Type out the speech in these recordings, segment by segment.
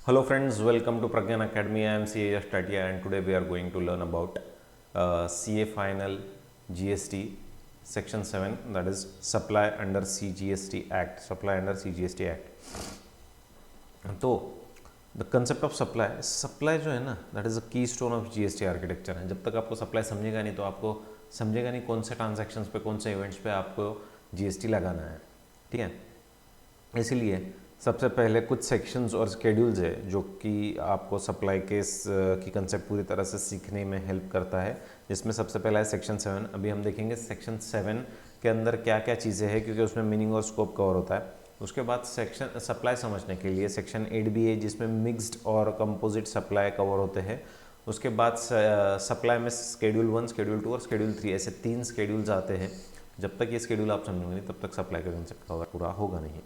Hello friends, welcome to Pragyan Academy. I am CA Statia and today we are going to learn about CA Final GST Section 7, that is Supply under CGST Act. Supply under CGST Act. तो the concept of supply जो है ना, that is अ की stone of GST architecture है. जब तक आपको supply समझेगा नहीं तो आपको समझेगा नहीं कौन से ट्रांजैक्शंस पे, कौन से इवेंट्स पे आपको जीएसटी लगाना है. ठीक है, इसीलिए सबसे पहले कुछ सेक्शंस और स्केड्यूल्स है जो कि आपको सप्लाई केस की कंसेप्ट पूरी तरह से सीखने में हेल्प करता है. जिसमें सबसे पहला है सेक्शन 7. अभी हम देखेंगे सेक्शन 7 के अंदर क्या क्या चीज़ें हैं, क्योंकि उसमें मीनिंग और स्कोप कवर होता है. उसके बाद सेक्शन सप्लाई समझने के लिए सेक्शन 8 भी है, जिसमें मिक्स्ड और कंपोजिट सप्लाई कवर होते हैं. उसके बाद सप्लाई में शेड्यूल 1, शेड्यूल 2 और शेड्यूल 3 ऐसे 3 शेड्यूल्स आते हैं. जब तक ये शेड्यूल आप समझोगे नहीं तब तक सप्लाई का कंसेप्ट कवर पूरा होगा नहीं.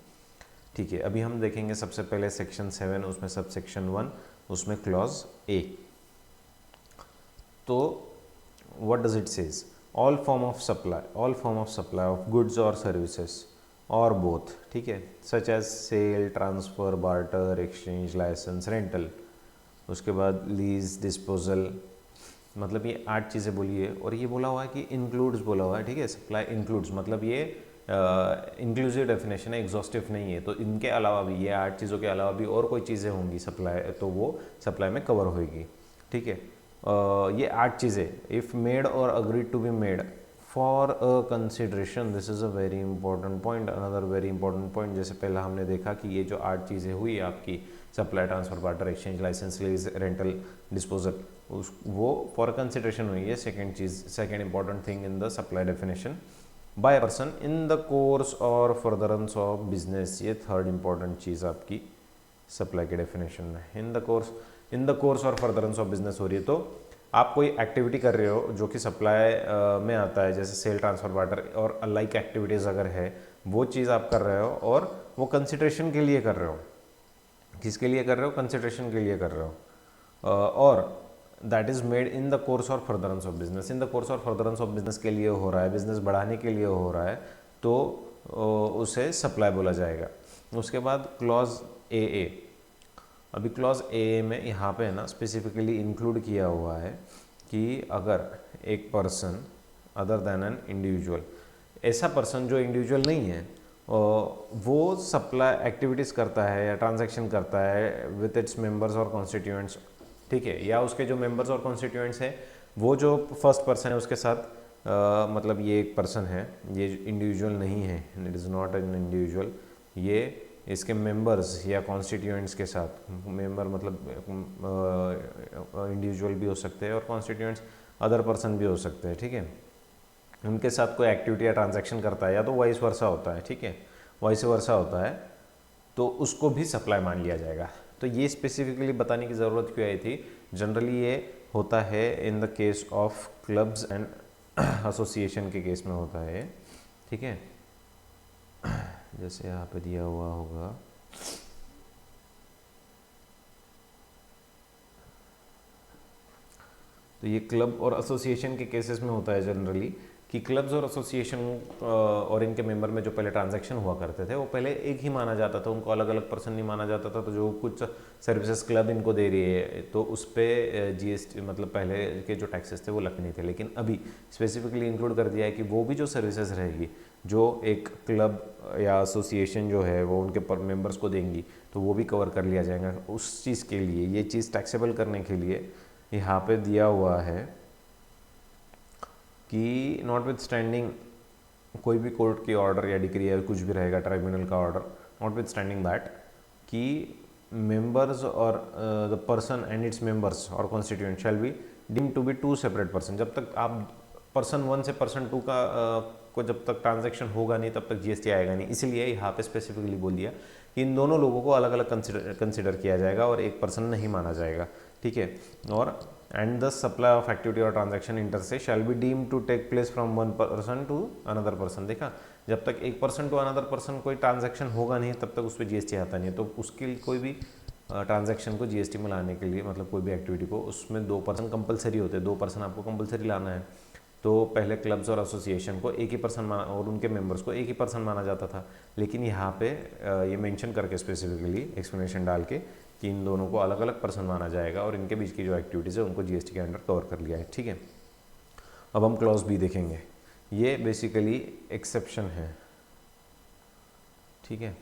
ठीक है, अभी हम देखेंगे सबसे पहले सेक्शन 7, उसमें सब सेक्शन 1, उसमें क्लॉज ए. तो what does it says? All form of supply of goods और सर्विसेज और बोथ. ठीक है, such as sale, transfer, barter, exchange, licence, rental. उसके बाद लीज, डिस्पोजल. मतलब ये 8 चीज़ें बोली है और ये बोला हुआ है कि इंक्लूड्स बोला हुआ है. ठीक है, सप्लाई इंक्लूड्स मतलब ये इंक्लूसिव डेफिनेशन है, एग्जॉस्टिव नहीं है. तो इनके अलावा भी, ये 8 चीज़ों के अलावा भी और कोई चीज़ें होंगी सप्लाई, तो वो सप्लाई में कवर होगी. ठीक है, ये 8 चीज़ें if made or agreed to be made for a consideration, this is a very important point, another very important point. जैसे पहला हमने देखा कि ये जो 8 चीज़ें हुई आपकी, supply, transfer, barter, exchange, licence, lease, rental, disposal, उस वो फॉर कंसिडरेशन हुई है. सेकेंड चीज़, second important thing in the supply definition, by person in the course और फर्दरेंस ऑफ बिजनेस. ये थर्ड इंपॉर्टेंट चीज़ आपकी सप्लाई के डेफिनेशन में. इन द कोर्स और फर्दरेंस ऑफ बिजनेस हो रही है, तो आप कोई एक्टिविटी कर रहे हो जो कि सप्लाई में आता है, जैसे सेल, ट्रांसफर, बार्टर और अलाइक एक्टिविटीज़ अगर है, वो चीज़ आप कर रहे हो और वो कंसिडरेशन के लिए कर रहे हो. किसके लिए कर रहे हो? कंसिडरेशन के लिए कर रहे हो. और that is made in the course और furtherance of business. In the course और फर्दरेंस ऑफ बिजनेस के लिए हो रहा है, बिजनेस बढ़ाने के लिए हो रहा है, तो उसे सप्लाई बोला जाएगा. उसके बाद क्लॉज ए. अभी क्लॉज ए में यहाँ पे है ना स्पेसिफिकली इंक्लूड किया हुआ है कि अगर एक person other than an individual, ऐसा पर्सन जो इंडिविजुअल नहीं है, वो सप्लाई एक्टिविटीज़ करता है या ट्रांजैक्शन करता है विथ इट्स मेंबर्स और कॉन्स्टिट्यूएंट्स. ठीक है, या उसके जो मेंबर्स और कॉन्स्टिट्यूएंट्स हैं, वो जो फर्स्ट पर्सन है उसके साथ, मतलब ये एक पर्सन है, ये इंडिविजुअल नहीं है, it is not an individual. ये इसके मेंबर्स या कॉन्स्टिट्यूएंट्स के साथ, मेंबर मतलब इंडिविजुअल भी हो सकते हैं और कॉन्स्टिट्यूएंट्स अदर पर्सन भी हो सकते हैं. ठीक है, उनके साथ कोई एक्टिविटी या ट्रांजैक्शन करता है, या तो वाइस वर्सा होता है. ठीक है, वाइस वर्सा होता है, तो उसको भी सप्लाई मान लिया जाएगा. तो ये स्पेसिफिकली बताने की ज़रूरत क्यों आई थी? जनरली ये होता है in the case of clubs and association के केस में होता है. ठीक है, जैसे यहाँ पे दिया हुआ होगा, तो ये क्लब और एसोसिएशन के केसेस में होता है जनरली कि क्लब्स और एसोसिएशन और इनके मेंबर में जो पहले ट्रांजैक्शन हुआ करते थे, वो पहले एक ही माना जाता था, उनको अलग अलग पर्सन नहीं माना जाता था. तो जो कुछ सर्विसेज क्लब इनको दे रही है, तो उस पर जीएसटी मतलब पहले के जो टैक्सेस थे वो लगने थे. लेकिन अभी स्पेसिफिकली इंक्लूड कर दिया है कि वो भी जो सर्विसेज रहेगी, जो एक क्लब या एसोसिएशन जो है वो उनके मेंबर्स को देंगी, तो वो भी कवर कर लिया जाएगा. उस चीज़ के लिए, ये चीज़ टैक्सेबल करने के लिए यहाँ पे दिया हुआ है कि नॉटविथस्टैंडिंग कोई भी कोर्ट की ऑर्डर या डिक्री या कुछ भी रहेगा, ट्राइब्यूनल का ऑर्डर, नॉटविथस्टैंडिंग दैट कि मेंबर्स और the person and its members और constituent shall be deemed to be 2 separate person. जब तक आप पर्सन 1 से पर्सन 2 का को जब तक ट्रांजैक्शन होगा नहीं, तब तक जीएसटी आएगा नहीं. इसलिए यहाँ पे स्पेसिफिकली बोल दिया कि इन दोनों लोगों को अलग अलग कंसिडर किया जाएगा और एक पर्सन नहीं माना जाएगा. ठीक है, और and the supply of activity or transaction inter se shall be deemed to take place from one person to another person. देखा, जब तक एक पर्सन टू अनदर पर्सन कोई ट्रांजैक्शन होगा नहीं, तब तक उस पर जीएसटी आता नहीं है. तो उसके लिए कोई भी ट्रांजैक्शन को जीएसटी में लाने के लिए, मतलब कोई भी एक्टिविटी को, उसमें 2 पर्सन कंपलसरी होते हैं. 2 पर्सन आपको कंपलसरी लाना है. तो पहले क्लब्स और एसोसिएशन को एक ही पर्सन माना और उनके मेंबर्स को एक ही पर्सन माना जाता था. लेकिन यहाँ पे ये मेंशन करके स्पेसिफिकली एक्सप्लेनेशन डाल के कि इन दोनों को अलग अलग पर्सन माना जाएगा और इनके बीच की जो एक्टिविटीज़ है उनको जीएसटी के अंडर कवर कर लिया है, ठीक है। अब हम क्लॉज बी देखेंगे। ये बेसिकली एक्सेप्शन है, ठीक है।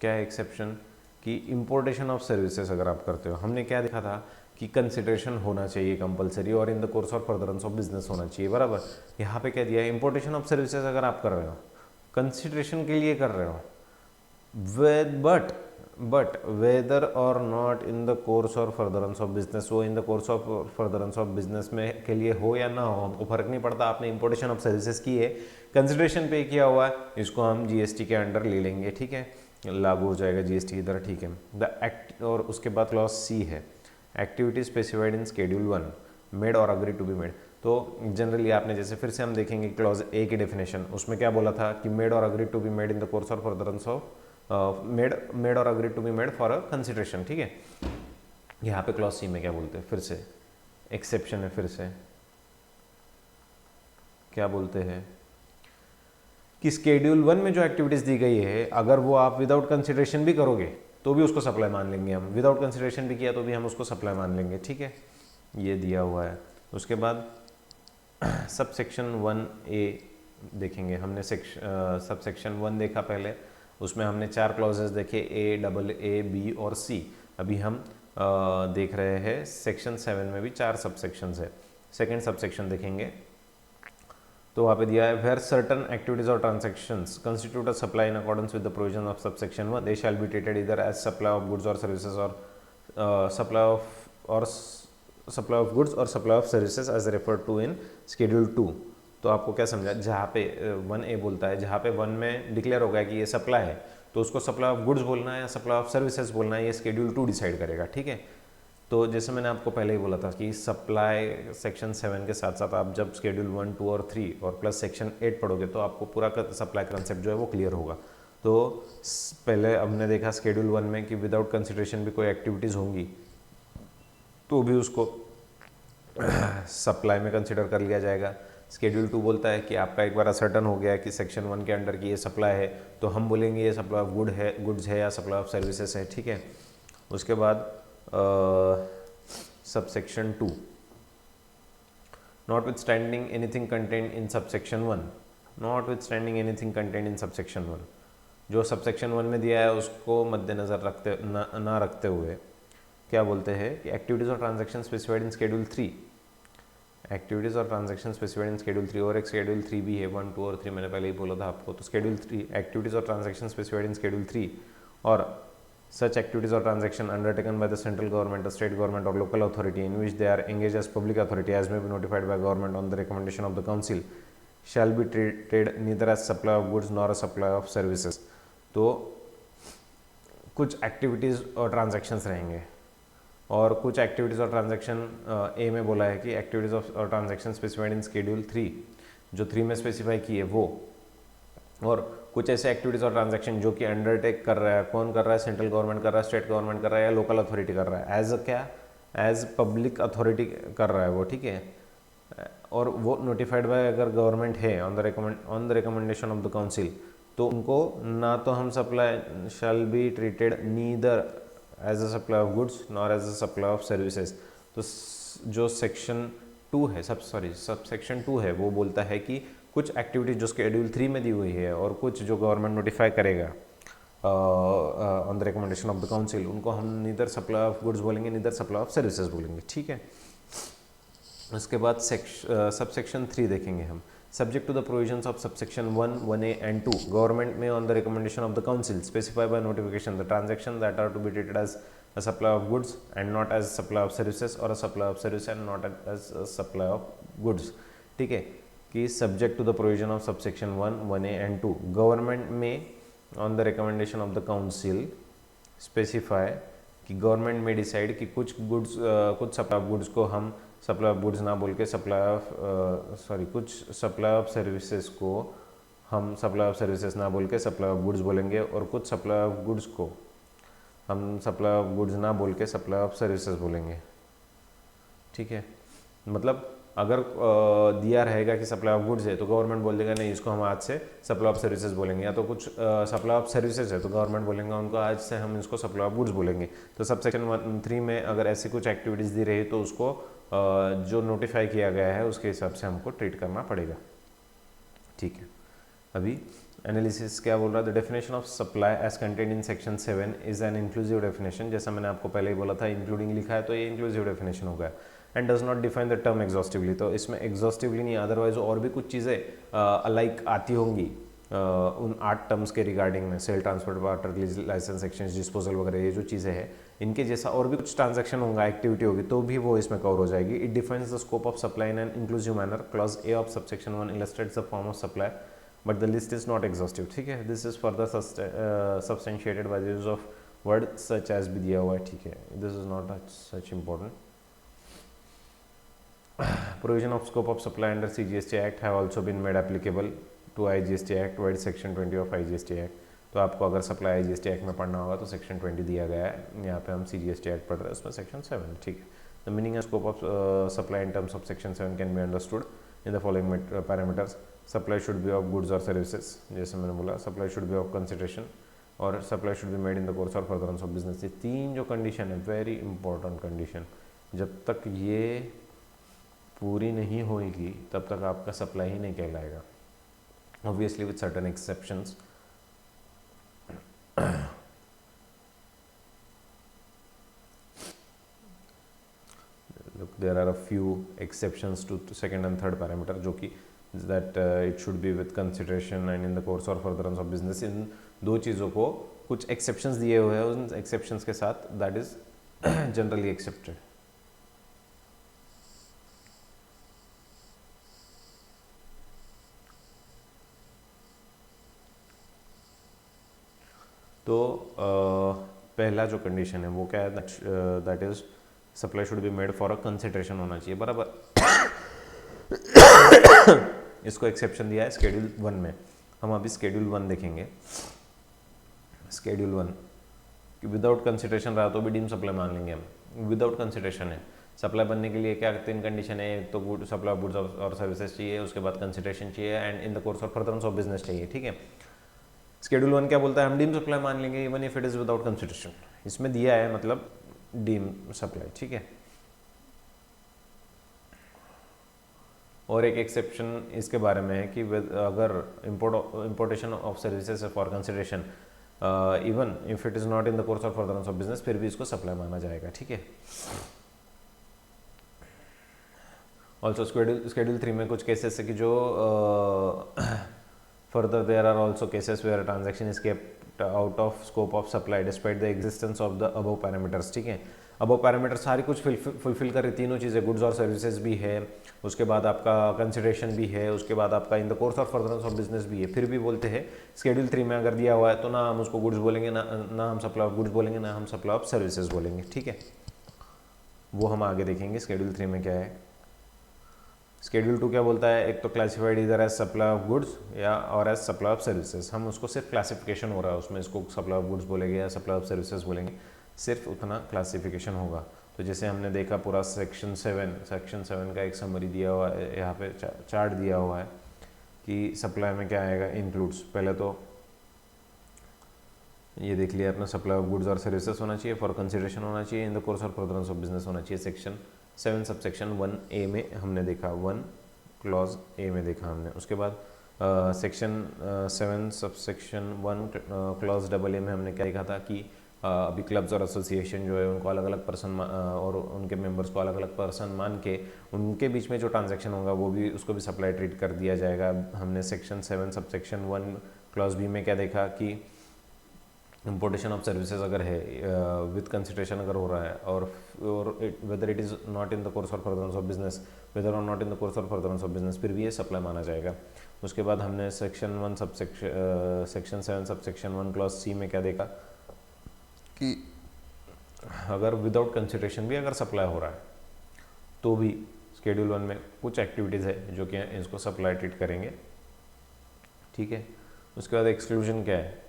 क्या है एक्सेप्शन? कि इंपोर्टेशन ऑफ सर्विसेज अगर आप करते हो, हमने क्या देखा था कि कंसिडरेशन होना चाहिए कंपलसरी और in the course of furtherance of business होना चाहिए, बराबर। यहाँ पे क्या दिया है, इंपोर्टेशन ऑफ सर्विसेज अगर आप कर रहे हो, कंसिडरेशन के लिए कर रहे हो, बट वेदर और नॉट इन द कोर्स और फर्दरेंस ऑफ बिजनेस, वो इन the course of furtherance of business में के लिए हो या ना हो, हमको फर्क नहीं पड़ता। आपने इंपोर्टेशन ऑफ सर्विसेज की है, कंसिडरेशन पे किया हुआ है, इसको हम जीएसटी के अंडर ले लेंगे, ठीक है, लागू हो जाएगा जीएसटी इधर, ठीक है। द एक्ट, और उसके बाद क्लॉज सी है, activity specified in schedule 1 made or agree to be made. तो जनरली आपने जैसे फिर से हम देखेंगे क्लॉज ए की डेफिनेशन, उसमें क्या बोला था कि made or agree to be made in the course और furtherance of made or agree to be made for a consideration, ठीक है। यहाँ पे क्लॉज सी में क्या बोलते हैं, फिर से एक्सेप्शन है, फिर से क्या बोलते हैं कि स्केड्यूल 1 में जो एक्टिविटीज़ दी गई है, अगर वो आप विदाउट कंसिडरेशन भी करोगे तो भी उसको सप्लाई मान लेंगे हम, विदाउट कंसिडरेशन भी किया तो भी हम उसको सप्लाई मान लेंगे, ठीक है। ये दिया हुआ है। उसके बाद सब सेक्शन 1A देखेंगे हमने, सब सेक्शन 1 देखा पहले, उसमें हमने 4 क्लॉजेस देखे, A, AA, B और C। अभी हम देख रहे हैं सेक्शन 7 में भी 4 सब सेक्शंस है। सेकेंड सब सेक्शन देखेंगे तो वहाँ पे दिया है, where certain activities or transactions constitute a supply in accordance with the provision of sub section 1, they shall be treated इधर एज सप्लाई ऑफ गुड्स और services or supply of goods और supply of services as refer to in schedule 2। तो आपको क्या समझा, जहाँ पे 1A बोलता है, जहाँ पे 1 में डिक्लेयर हो गया कि ये सप्लाई है, तो उसको सप्लाई ऑफ गुड्स बोलना है या सप्लाई ऑफ सर्विसेज बोलना है, ये शेड्यूल 2 डिसाइड करेगा, ठीक है। तो जैसे मैंने आपको पहले ही बोला था कि सप्लाई सेक्शन 7 के साथ साथ आप जब शेड्यूल 1, 2 और 3 और प्लस सेक्शन 8 पढ़ोगे तो आपको पूरा सप्लाई कंसेप्ट जो है वो क्लियर होगा। तो पहले हमने देखा शेड्यूल 1 में कि विदाउट कंसिडरेशन भी कोई एक्टिविटीज़ होंगी तो भी उसको सप्लाई में कंसिडर कर लिया जाएगा। शेड्यूल 2 बोलता है कि आपका एक बार असर्टन हो गया कि सेक्शन 1 के अंडर की ये सप्लाई है, तो हम बोलेंगे ये सप्लाई ऑफ गुड्स है या सप्लाई ऑफ सर्विसेज है, ठीक है। उसके बाद subsection 2, notwithstanding anything content in subsection 1, notwithstanding anything content in subsection 1, जो सबसेक्शन 1 में दिया है उसको मद्देनजर रखते ना रखते हुए क्या बोलते हैं कि एक्टिविटीज़ और transaction specified in schedule 3, activities और ट्रांजैक्शन स्पेसिफाइड इन शेड्यूल 3, और एक शेड्यूल 3 भी है, 1, 2 और 3 मैंने पहले ही बोला था आपको। तो शेड्यूल 3 एक्टिविटीज़ और ट्रांजैक्शन स्पेसिफाइड इन शेड्यूल 3 और such activities or transaction undertaken by the central government, the state government or local authority in which they are engaged as public authority as may be notified by government on the recommendation of the council shall be treated neither as supply of goods nor a supply of services। तो कुछ activities और transactions रहेंगे और कुछ activities और transaction ए में बोला है कि एक्टिविटीज़ और ट्रांजैक्शन स्पेसिफाइड इन शेड्यूल 3, जो 3 में स्पेसिफाई की है वो, और कुछ ऐसे एक्टिविटीज़ और ट्रांजैक्शन जो कि अंडरटेक कर रहा है, कौन कर रहा है, सेंट्रल गवर्नमेंट कर रहा है, स्टेट गवर्नमेंट कर रहा है या लोकल अथॉरिटी कर रहा है, एज अ क्या, एज पब्लिक अथॉरिटी कर रहा है वो, ठीक है। और वो नोटिफाइड बाय अगर गवर्नमेंट है on the recommendation of the council, तो उनको ना तो हम supply shall be treated neither as a supply of goods nor as a supply of services. तो जो सेक्शन 2 है, सब सेक्शन 2 है, वो बोलता है कि कुछ एक्टिविटीज जो शेड्यूल 3 में दी हुई है और कुछ जो गवर्नमेंट नोटिफाई करेगा on the recommendation of the council, उनको हम नीदर सप्लाई ऑफ गुड्स बोलेंगे नीदर सप्लाई ऑफ सर्विसेज बोलेंगे, ठीक है। उसके बाद सबसेक्शन 3 देखेंगे हम, subject to the provisions of subsection 1, 1A and 2, government में on the recommendation of the council specify by notification the transaction that are to be treated as a supply of goods and not as supply of services or a supply of service and not as a supply of goods, ठीक है। कि subject to the provision of subsection 1, 1A and 2, government में on the recommendation of the council specify कि government में decide कि कुछ goods, कुछ supply of goods को हम सप्लाई ऑफ गुड्स ना बोल के कुछ सप्लाई ऑफ सर्विसेज को हम सप्लाई ऑफ सर्विसेज ना बोल के सप्लाई ऑफ गुड्स बोलेंगे, और कुछ सप्लाई ऑफ गुड्स को हम सप्लाई ऑफ गुड्स ना बोल के सप्लाई ऑफ सर्विसेज बोलेंगे, ठीक है। मतलब अगर दिया रहेगा कि सप्लाई ऑफ गुड्स है तो गवर्नमेंट बोल देगा नहीं इसको हम आज से सप्लाई ऑफ सर्विसेज बोलेंगे, या तो कुछ सप्लाई ऑफ सर्विसेज है तो गवर्नमेंट बोलेंगे उनको आज से हम इसको सप्लाई ऑफ गुड्स बोलेंगे। तो सब सेक्शन 3 में अगर ऐसी कुछ एक्टिविटीज़ दी रही तो उसको जो नोटिफाई किया गया है उसके हिसाब से हमको ट्रीट करना पड़ेगा। ठीक है, अभी एनालिसिस क्या बोल रहा है, the definition of supply as content in section 7 is an inclusive definition. जैसा मैंने आपको पहले ही बोला था इंक्लूडिंग लिखा है तो ये इंक्लूसिव डेफिनेशन होगा, and does not define the term exhaustively. तो इसमें एग्जॉस्टिवली नहीं, अदरवाइज और भी कुछ चीज़ें अलाइक आती होंगी उन 8 टर्म्स के रिगार्डिंग में, sale, transport, barter, licence, exchange, disposal वगैरह ये जो चीज़ें हैं इनके जैसा और भी कुछ ट्रांजैक्शन होगा, एक्टिविटी होगी तो भी वो इसमें कवर हो जाएगी। It defines the scope of supply in an inclusive manner. Clause A of subsection 1 illustrates the form of supply but the list is not exhaustive. ठीक है, this is further substantiated by the use of word such as भी दिया हुआ है। ठीक है, this is not such important. Provision of scope of supply under CGST Act have also been made applicable to IGST Act while section 20 of IGST Act। तो आपको अगर supply IGST Act में पढ़ना होगा तो सेक्शन 20 दिया गया है, यहाँ पे हम CGST Act पढ़ रहे हैं उसमें सेक्शन 7। ठीक है, the meaning and scope of supply in terms of section 7 can be understood in the following parameters. Supply should be of goods और सर्विसेज, जैसे मैंने बोला, supply should be of consideration, और supply should be made in the course और furtherance of business. ये 3 जो condition है very important condition, जब तक ये पूरी नहीं होगी तब तक आपका सप्लाई ही नहीं कहलाएगा, obviously with certain exceptions. There are a few exceptions to second and third parameter, जो कि that it should be with consideration and in the course और फर्दरेंस ऑफ बिजनेस। इन 2 चीज़ों को कुछ एक्सेप्शंस दिए हुए हैं, उन एक्सेप्शंस के साथ दैट इज जनरली एक्सेप्टेड। तो पहला जो कंडीशन है वो क्या है, that is supply should be made for a consideration होना चाहिए, बराबर। इसको एक्सेप्शन दिया है स्केड्यूल 1 में। हम अभी स्केड्यूल 1 देखेंगे। स्केड्यूल 1 कि विदाउट कंसिडरेशन रहा तो भी डीम सप्लाई मान लेंगे हम। विदाउट कंसिडरेशन है, सप्लाई बनने के लिए क्या 3 कंडीशन है, एक तो गुड सप्लाई ऑफ गुड्स और सर्विसेज चाहिए, उसके बाद कंसिडरेशन चाहिए, एंड इन द कोर्स और फर्दरेंस ऑफ बिजनेस चाहिए। ठीक है, स्केड्यूल 1 क्या बोलता है, हम डीम सप्लाई मान लेंगे even if it is without consideration. इसमें दिया है मतलब डीम सप्लाई। ठीक है, और एक एक्सेप्शन इसके बारे में है कि अगर importation of services for consideration even if it is not in the course of furtherance of business, फिर भी इसको सप्लाई माना जाएगा। ठीक है, ऑल्सो स्केड्यूल 3 में कुछ केसेस है कि जो further there are also cases where a transaction is kept out of scope of supply despite the existence of the above parameters। ठीक है, above parameters सारी कुछ फुलफिल कर रही, तीनों चीज़ें गुड्स और सर्विसेज भी है, उसके बाद आपका कंसिडरेशन भी है, उसके बाद आपका इन द कोर्स और फर्दरेंस ऑफ बिजनेस भी है, फिर भी बोलते हैं स्केड्यूल 3 में अगर दिया हुआ है तो ना हम उसको गुड्स बोलेंगे, ना हम सप्लाई ऑफ गुड्स बोलेंगे, ना हम सप्लाई ऑफ सर्विसेज बोलेंगे। ठीक है, वो हम आगे देखेंगे स्केड्यूल 3 में क्या है। स्केड्यूल 2 क्या बोलता है, एक तो क्लासिफाइड इधर एज सप्लाई ऑफ गुड्स या और एज सप्लाई ऑफ सर्विसेज। हम उसको सिर्फ क्लासिफिकेशन हो रहा है उसमें, इसको सप्लाई ऑफ गुड्स बोलेंगे या सप्लाई ऑफ सर्विसेज बोलेंगे, सिर्फ उतना क्लासिफिकेशन होगा। तो जैसे हमने देखा पूरा सेक्शन 7 का एक समरी दिया हुआ है, यहाँ पे चार्ट दिया हुआ है कि सप्लाई में क्या आएगा, इंक्लूड्स। पहले तो ये देख लिया अपना, सप्लाई ऑफ गुड्स और सर्विसेज होना चाहिए, फॉर कंसिडरेशन होना चाहिए, इन द कोर्स और फर्दरेंस ऑफ बिजनेस होना चाहिए। सेक्शन 7 सबसेक्शन 1A में हमने देखा, 1 क्लॉज A में देखा हमने। उसके बाद सेक्शन 7 सबसेक्शन 1 क्लॉज AA में हमने क्या देखा था कि अभी क्लब्स और एसोसिएशन जो है उनको अलग अलग पर्सन और उनके मेंबर्स को अलग अलग पर्सन मान के उनके बीच में जो ट्रांजैक्शन होगा वो भी उसको भी सप्लाई ट्रीट कर दिया जाएगा। हमने सेक्शन 7 सबसेक्शन 1 क्लॉज B में क्या देखा कि इंपोर्टेशन ऑफ सर्विसेज अगर है विद कंसिडरेशन अगर हो रहा है और whether it is not in the course और फर्दरेंस ऑफ बिजनेस, वेदर और नॉट इन द कोर्स और फर्दरेंस ऑफ बिजनेस, फिर भी ये सप्लाई माना जाएगा। उसके बाद हमने सेक्शन 7 सबसेक्शन 1 क्लॉज C में क्या देखा कि अगर विदाउट कंसिडरेशन भी अगर सप्लाई हो रहा है तो भी स्केड्यूल 1 में कुछ एक्टिविटीज़ है जो कि इसको सप्लाई ट्रीट करेंगे। ठीक है, उसके बाद एक्सक्लूजन क्या है,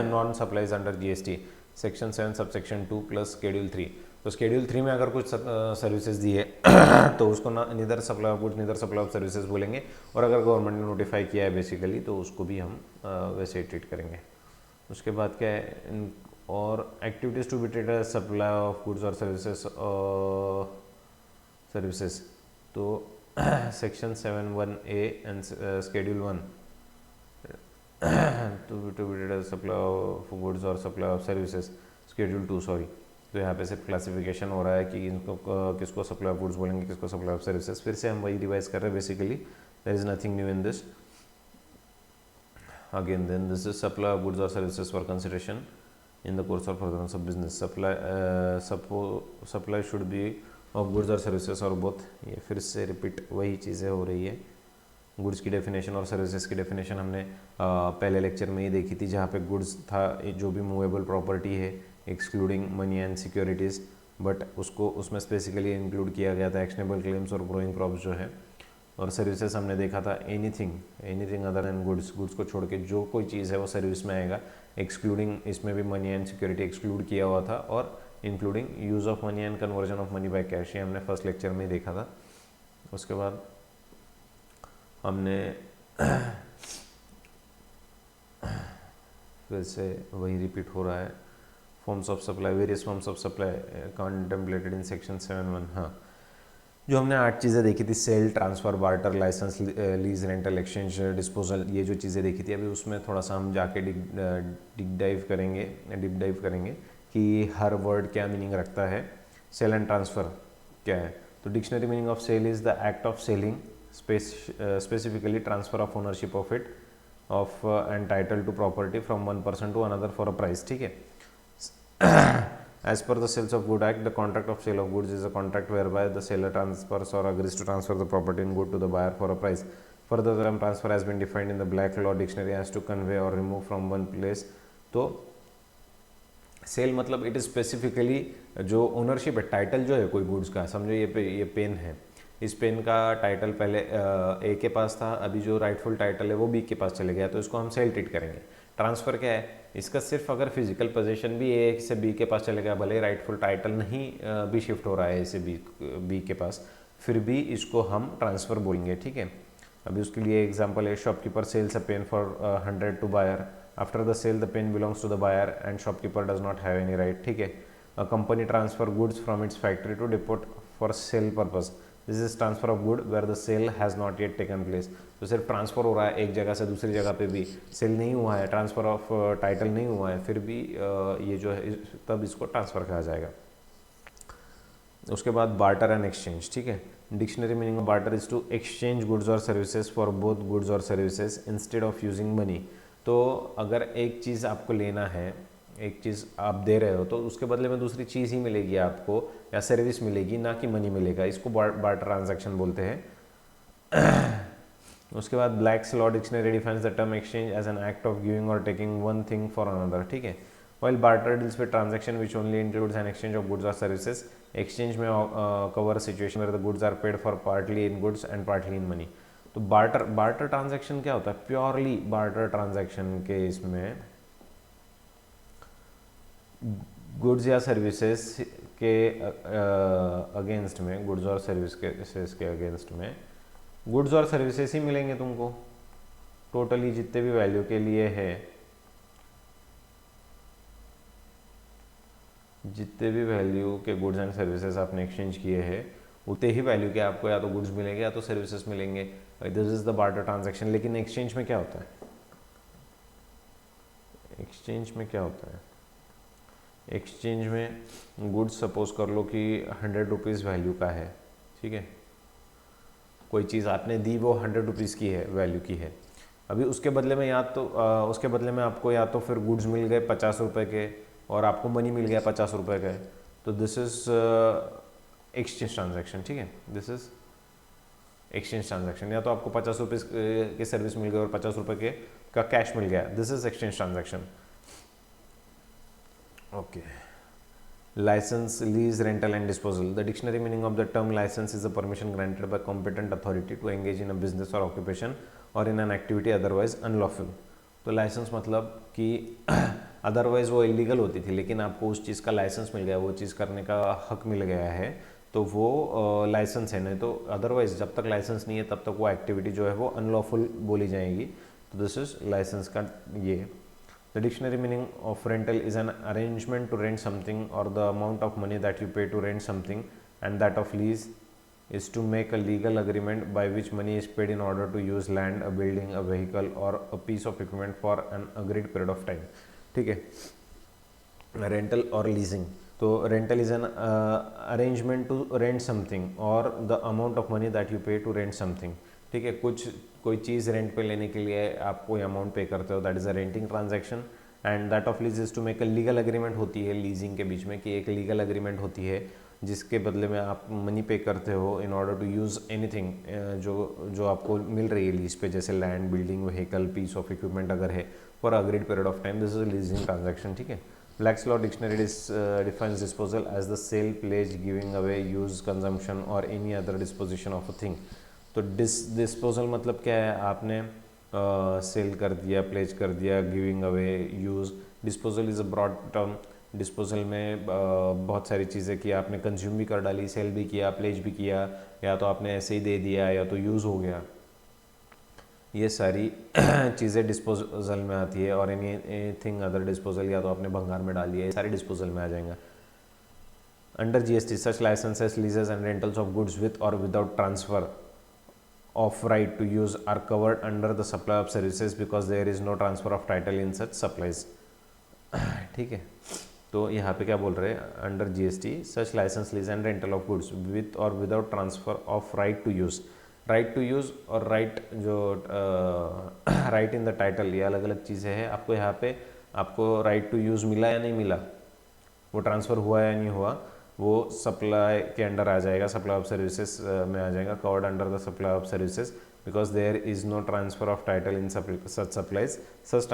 non supplies under GST। Section 7 sub section 2 plus schedule 3। तो शेड्यूल 3 में अगर कुछ सर्विसेज दी है तो उसको ना neither supply of goods neither supply of services बोलेंगे, और अगर गवर्नमेंट ने नोटिफाई किया है बेसिकली तो उसको भी हम वैसे ट्रीट करेंगे। उसके बाद क्या है, और activities to be treated as supply of goods और सर्विसेज। तो section 7(1)(a and schedule 1 to be treated as supply of goods और supply of services, schedule 2 sorry. तो यहाँ पे सिर्फ क्लासिफिकेशन हो रहा है कि इनको किसको सप्लाई ऑफ गुड्स बोलेंगे, किसको सप्लाई ऑफ सर्विसेज। फिर से हम वही रिवाइज कर रहे हैं basically, there is nothing new in this. Again, then this is supply of goods or services for consideration in the course or furtherance of business. Supply should be of goods or services or both. ये फिर से repeat वही चीज़ें हो रही है। Goods की definition और सर्विसेज की डेफिनेशन हमने पहले लेक्चर में ही देखी थी, जहाँ पे गुड्स था जो भी मूवेबल प्रॉपर्टी है excluding money and securities, but उसको उसमें स्पेसिकली इंक्लूड किया गया था एक्शनेबल क्लेम्स और ग्रोइंग क्रॉप्स जो है। और सर्विसेज हमने देखा था एनीथिंग अदर देन गुड्स को छोड़ के जो कोई चीज़ है वो सर्विस में आएगा, एक्सक्लूडिंग इसमें भी मनी एंड सिक्योरिटी एक्सक्लूड किया हुआ था, और including use of money and conversion of money by cash, ये हमने फर्स्ट लेक्चर में ही देखा था। उसके बाद हमने फिर से वही रिपीट हो रहा है, forms of supply, various forms of supply contemplated in section 7(1). हाँ, जो हमने 8 चीज़ें देखी थी, sale, transfer, barter, licence, lease, rental, exchange, disposal, ये जो चीज़ें देखी थी, अभी उसमें थोड़ा सा हम जाके डीप डाइव करेंगे कि हर वर्ड क्या मीनिंग रखता है। सेल एंड ट्रांसफ़र क्या है, तो dictionary meaning of sale is the act of selling, specifically transfer of ownership of it of and title to property from one person to another for a price, ठीक है। As per the Sales of Good Act, the contract of sale of goods is a contract whereby the seller transfers or agrees to transfer the property in good to the buyer for a price. Further, the term transfer has been defined in the Black Law Dictionary as to convey or remove from one place. तो cell मतलब it is specifically जो ownership है, title जो है कोई goods का, समझो ये पेन है, इस पेन का टाइटल पहले ए के पास था, अभी जो राइटफुल टाइटल है वो बी के पास चले गया, तो इसको हम सेल ट्रीट करेंगे। ट्रांसफ़र क्या है, इसका सिर्फ अगर फिजिकल पोजीशन भी ए से बी के पास चले गया, भले राइटफुल टाइटल नहीं भी शिफ्ट हो रहा है ए से बी के पास, फिर भी इसको हम ट्रांसफ़र बोलेंगे, ठीक है। अभी उसके लिए एग्जांपल है, shopkeeper sells a pen for 100 to buyer, after the sale the pen belongs to the buyer and shopkeeper does not have any right, ठीक है। A company transfer goods from its factory to depot for sale purpose, this is transfer of good where the sale has not yet taken place. तो सिर्फ transfer हो रहा है एक जगह से दूसरी जगह पे भी, सेल नहीं हुआ है, ट्रांसफ़र ऑफ टाइटल नहीं हुआ है, फिर भी ये जो है तब इसको ट्रांसफ़र कहा जाएगा। उसके बाद बार्टर एंड एक्सचेंज, ठीक है। Dictionary meaning of barter is to exchange goods और सर्विसेज फॉर बोथ गुड्स और services instead of using money. तो अगर एक चीज़ आपको लेना है, एक चीज़ आप दे रहे हो, तो उसके बदले में दूसरी चीज़ ही मिलेगी आपको, या सर्विस मिलेगी, ना कि मनी मिलेगा, इसको बार्टर ट्रांजैक्शन बोलते हैं। उसके बाद Black's law dictionary defines the term exchange as an act of giving और taking one thing for another, ठीक है। while barter deals with transaction which only includes an exchange of goods or services, exchange may cover a situation where the goods are paid for partly in goods and partly in money. तो barter transaction क्या होता है, purely barter transaction के इसमें goods या services के against में, goods और सर्विसेज के अगेंस्ट में गुड्स और सर्विसेज ही मिलेंगे तुमको, टोटली जितने भी वैल्यू के लिए है, जितने भी वैल्यू के गुड्स एंड सर्विसेज आपने एक्सचेंज किए हैं उतने ही वैल्यू के आपको या तो गुड्स मिलेंगे या तो सर्विसेज मिलेंगे। This is the barter transaction. लेकिन एक्सचेंज में क्या होता है, एक्सचेंज में क्या होता है, एक्सचेंज में गुड्स सपोज कर लो कि 100 रुपीज़ वैल्यू का है, ठीक है, कोई चीज़ आपने दी वो 100 रुपीज़ की है, वैल्यू की है। अभी उसके बदले में उसके बदले में आपको या तो फिर गुड्स मिल गए 50 रुपये के और आपको मनी मिल गया 50 रुपये का, तो दिस इज एक्सचेंज ट्रांजैक्शन, ठीक है। दिस इज एक्सचेंज ट्रांजैक्शन, या तो आपको 50 रुपये की सर्विस मिल गई और 50 रुपये का कैश मिल गया, this is exchange transaction. Okay, licence, lease, rental and disposal. The dictionary meaning of the term licence is a permission granted by competent authority to engage in a business और occupation और in an activity otherwise unlawful. तो licence मतलब कि otherwise वो illegal होती थी, लेकिन आपको उस चीज़ का लाइसेंस मिल गया, वो चीज़ करने का हक मिल गया है, तो वो लाइसेंस है। नहीं तो अदरवाइज जब तक लाइसेंस नहीं है तब तक वो एक्टिविटी जो है वो अनलॉफुल बोली जाएगी। तो दिस इज लाइसेंस का ये। The dictionary meaning of rental is an arrangement to rent something और the amount of money that you pay to rent something, and that of lease is to make a legal agreement by which money is paid in order to use land, a building, a vehicle or a piece of equipment for an agreed period of time। ठीक है। Rental और leasing, तो rental is an arrangement to rent something और the amount of money that you pay to rent something. ठीक है, कोई चीज़ rent पे लेने के लिए आप कोई अमाउंट पे करते हो, that is a renting transaction. And that of lease is to make a legal agreement होती है लीजिंग के बीच में, कि एक लीगल एग्रीमेंट होती है जिसके बदले में आप मनी पे करते हो in order to use anything जो आपको मिल रही है लीज पे, जैसे land, building, vehicle, piece of equipment अगर है, for agreed period of time. This is leasing transaction. ठीक है। Black's Law Dictionary defines disposal as the sale, pledge, giving away, use, consumption or any other disposition of a thing। तो disposal मतलब क्या है, आपने cell कर दिया, pledge कर दिया, giving away, use. Disposal is a broad term. Disposal में बहुत सारी चीज़ें की, आपने कंज्यूम भी कर डाली, सेल भी किया, प्लेज भी किया, या तो आपने ऐसे ही दे दिया, या तो यूज़ हो गया, ये सारी चीज़ें डिस्पोजल में आती है। और एनीथिंग अदर डिस्पोजल, या तो आपने भंगार में डाल दिया, ये सारे डिस्पोजल में आ जाएंगे। Under GST such licenses, leases and rentals of goods with और without transfer of right to use are covered under the supply of services because there is no transfer of title in such supplies। ठीक है, तो यहाँ पे क्या बोल रहे हैं, under GST such license, lease and rental of goods with और without transfer of right to use. Right to use और राइट जो राइट इन द टाइटल, ये अलग अलग चीज़ें हैं। आपको यहाँ पे आपको राइट टू यूज़ मिला या नहीं मिला, वो ट्रांसफ़र हुआ या नहीं हुआ, वो सप्लाई के अंडर आ जाएगा, सप्लाई ऑफ सर्विसेज में आ जाएगा, covered under the supply of services because there is no transfer of title in such supplies. Such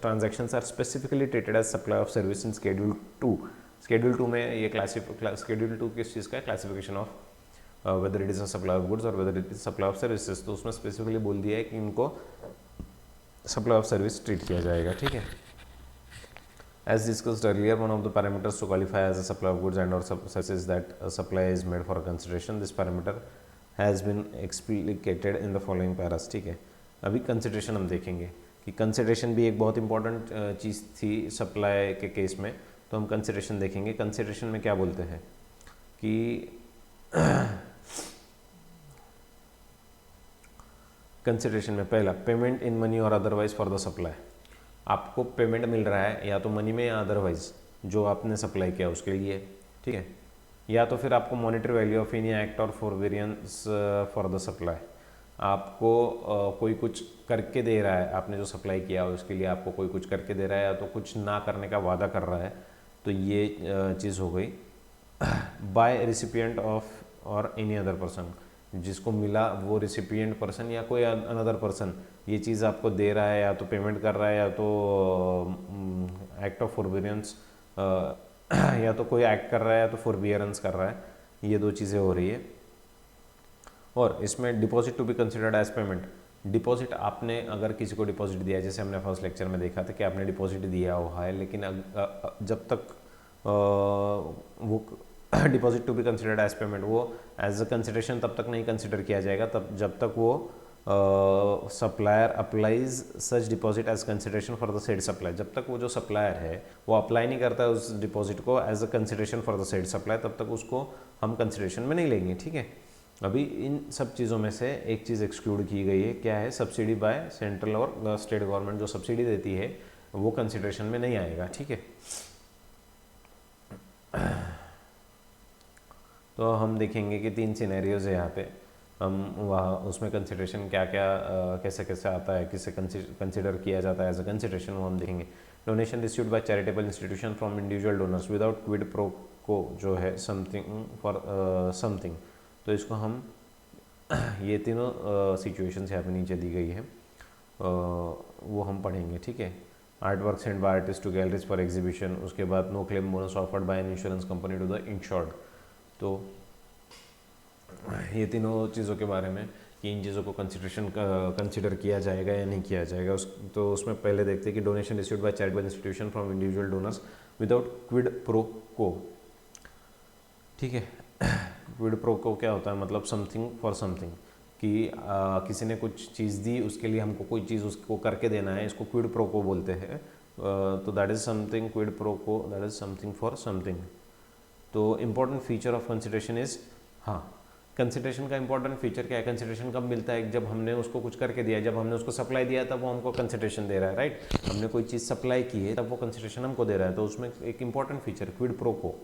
transactions are specifically treated as supply of service in schedule 2। Schedule 2 में ये schedule 2 किस चीज़ का है, classification of whether it is a supply of goods और whether it is supply of services. तो उसमें specifically बोल दिया है कि इनको सप्लाई ऑफ सर्विस ट्रीट किया जाएगा। ठीक है। As discussed earlier, one of the parameters to qualify as a supply of goods and or services that a supply is made for a consideration. This parameter has been explicated in the following paras। ठीक है, अभी consideration हम देखेंगे कि consideration भी एक बहुत important चीज़ थी सप्लाई के केस में, तो हम कंसिडरेशन देखेंगे। कंसिडरेशन में क्या बोलते हैं कि कंसिडरेशन में पहला, पेमेंट इन मनी और अदरवाइज फॉर द सप्लाई। आपको पेमेंट मिल रहा है या तो मनी में या अदरवाइज जो आपने सप्लाई किया उसके लिए। ठीक है, या तो फिर आपको monetary value of any act और फॉरवेरियंस फॉर द सप्लाई। आपको कोई कुछ करके दे रहा है, आपने जो सप्लाई किया उसके लिए आपको कोई कुछ करके दे रहा है या तो कुछ ना करने का वादा कर रहा है, तो ये चीज़ हो गई। बाय रिसिपिएंट ऑफ और एनी अदर पर्सन, जिसको मिला वो रिसिपिएंट पर्सन या कोई अनदर पर्सन ये चीज़ आपको दे रहा है, या तो पेमेंट कर रहा है या तो एक्ट ऑफ फॉरबियरेंस, या तो कोई एक्ट कर रहा है या तो फॉरबियरेंस कर रहा है, ये दो चीज़ें हो रही है। और इसमें deposit to be considered as payment. Deposit आपने अगर किसी को डिपॉजिट दिया, जैसे हमने फर्स्ट लेक्चर में देखा था कि आपने डिपॉजिट दिया हुआ है, लेकिन जब तक वो deposit to be considered as payment, वो एज अ कंसिडरेशन तब तक नहीं कंसिडर किया जाएगा तब जब तक वो supplier applies such deposit as consideration for the said supply. जब तक वो जो सप्लायर है वो अप्लाई नहीं करता है उस डिपॉजिट को as a consideration for the said supply, तब तक उसको हम कंसिडरेशन में नहीं लेंगे। ठीक है, अभी इन सब चीज़ों में से एक चीज़ एक्सक्लूड की गई है, क्या है, सब्सिडी बाय सेंट्रल और स्टेट गवर्नमेंट। जो सब्सिडी देती है वो कंसिडरेशन में नहीं आएगा। ठीक है, तो हम देखेंगे कि 3 सिनेरियोज है यहाँ पे, हम वहाँ उसमें कंसिडरेशन क्या क्या कैसे कैसे आता है, किसे कंसिडर किया जाता है एज अ कंसिडरेशन, वो हम देखेंगे। Donation received by charitable institution from individual donors without Kwid pro को, जो है समथिंग फॉर समथिंग, तो इसको हम ये तीनों सिचुएशंस यहाँ पे नीचे दी गई है, वो हम पढ़ेंगे। ठीक है, art work send by artist to galleries for exhibition, उसके बाद no claim bonus offered by an insurance company to the insured. तो ये तीनों चीज़ों के बारे में कि इन चीज़ों को कंसिडर किया जाएगा या नहीं किया जाएगा। तो उसमें पहले देखते हैं कि donation received by charitable institution from individual donors without Kwid pro को। ठीक है, क्विड प्रो को क्या होता है, मतलब समथिंग फॉर समथिंग, कि किसी ने कुछ चीज़ दी, उसके लिए हमको कोई चीज़ उसको करके देना है, इसको क्विड प्रो को बोलते हैं। तो that is something, quid pro quo, that is something for something. तो important feature of consideration is, हाँ, कंसिडरेशन का इंपॉर्टेंट फीचर क्या है, कंसिडरेशन कब मिलता है, जब हमने उसको कुछ करके दिया, जब हमने उसको सप्लाई दिया तब वो हमको कंसिडरेशन दे रहा है, राइट। हमने कोई चीज़ सप्लाई की है तब वो कंसिडरेशन हमको दे रहा है। तो उसमें एक इंपॉर्टेंट फीचर क्विड प्रो को,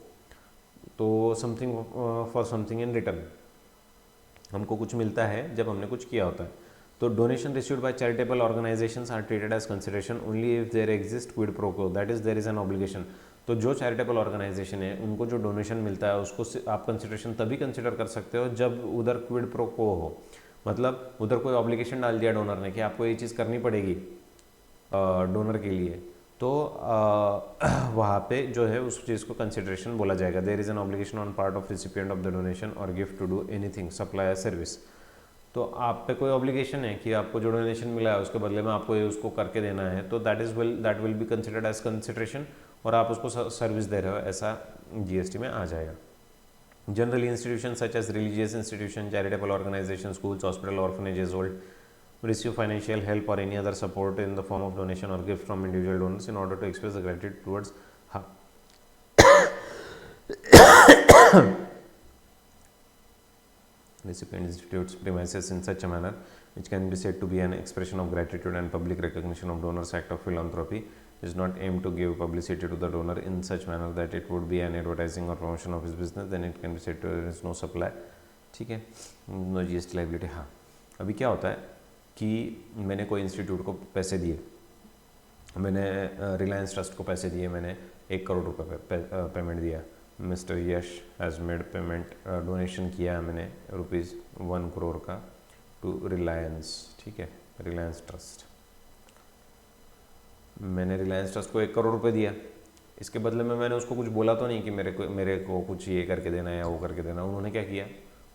तो something for something in return, हमको कुछ मिलता है जब हमने कुछ किया होता है। तो donation received by charitable organisations are treated as consideration only if there exist quid pro quo, that is there is an obligation. तो जो चैरिटेबल ऑर्गेनाइजेशन है उनको जो डोनेशन मिलता है उसको आप कंसिडरेशन तभी कंसिडर कर सकते हो जब उधर क्विड प्रो को हो, मतलब उधर कोई ऑब्लिगेशन डाल दिया डोनर ने कि आपको ये चीज़ करनी पड़ेगी डोनर के लिए, तो वहाँ पे जो है उस चीज़ को कंसिडरेशन बोला जाएगा। There is an obligation on part of recipient of the donation और gift to do anything, supply service. तो आप पे कोई ऑब्लिगेशन है कि आपको जो डोनेशन मिला है उसके बदले में आपको ये उसको करके देना है, तो that will be considered as consideration, और आप उसको सर्विस दे रहे हो, ऐसा जीएसटी में आ जाएगा। Generally institution such as religious institution, charitable organisation, schools, hospital, orphanages, old receive financial help or any other support in the form of donation or gift from individual donors in order to express the gratitude towards recipient institutes premises in such a manner which can be said to be an expression of gratitude and public recognition of donors act of philanthropy, is not aimed to give publicity to the donor in such manner that it would be an advertising or promotion of his business, then it can be said to there is no supply। ठीक है, no GST liability. हाँ, अभी क्या होता है कि मैंने कोई इंस्टीट्यूट को पैसे दिए, मैंने रिलायंस ट्रस्ट को पैसे दिए, मैंने 1 करोड़ रुपए पेमेंट दिया, mister Yash has made payment, donation किया मैंने ₹1 करोड़ का टू रिलायंस। ठीक है, रिलायंस ट्रस्ट, मैंने रिलायंस ट्रस्ट को 1 करोड़ रुपए दिया, इसके बदले में मैंने उसको कुछ बोला तो नहीं कि मेरे को कुछ ये करके देना है या वो करके देना। उन्होंने क्या किया,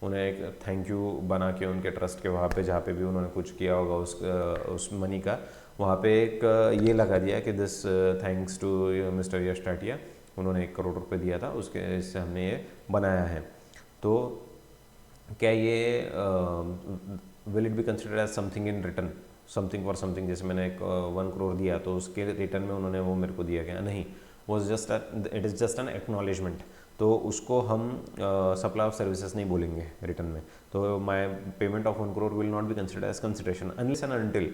उन्हें एक थैंक यू बना के उनके ट्रस्ट के वहाँ पे जहाँ पे भी उन्होंने कुछ किया होगा उस मनी का, वहाँ पे एक ये लगा दिया कि दिस थैंक्स टू मिस्टर यश टाटिया, उन्होंने 1 करोड़ रुपए दिया था, उसके इससे हमने ये बनाया है। तो क्या ये will it be considered as something in return, something for something, जैसे मैंने 1 करोड़ दिया तो उसके रिटर्न में उन्होंने वो मेरे को दिया क्या, नहीं, was just it is just an acknowledgement. तो उसको हम सप्लाई ऑफ सर्विसेज नहीं बोलेंगे रिटर्न में। तो my payment of 1 crore will not be considered as consideration unless and until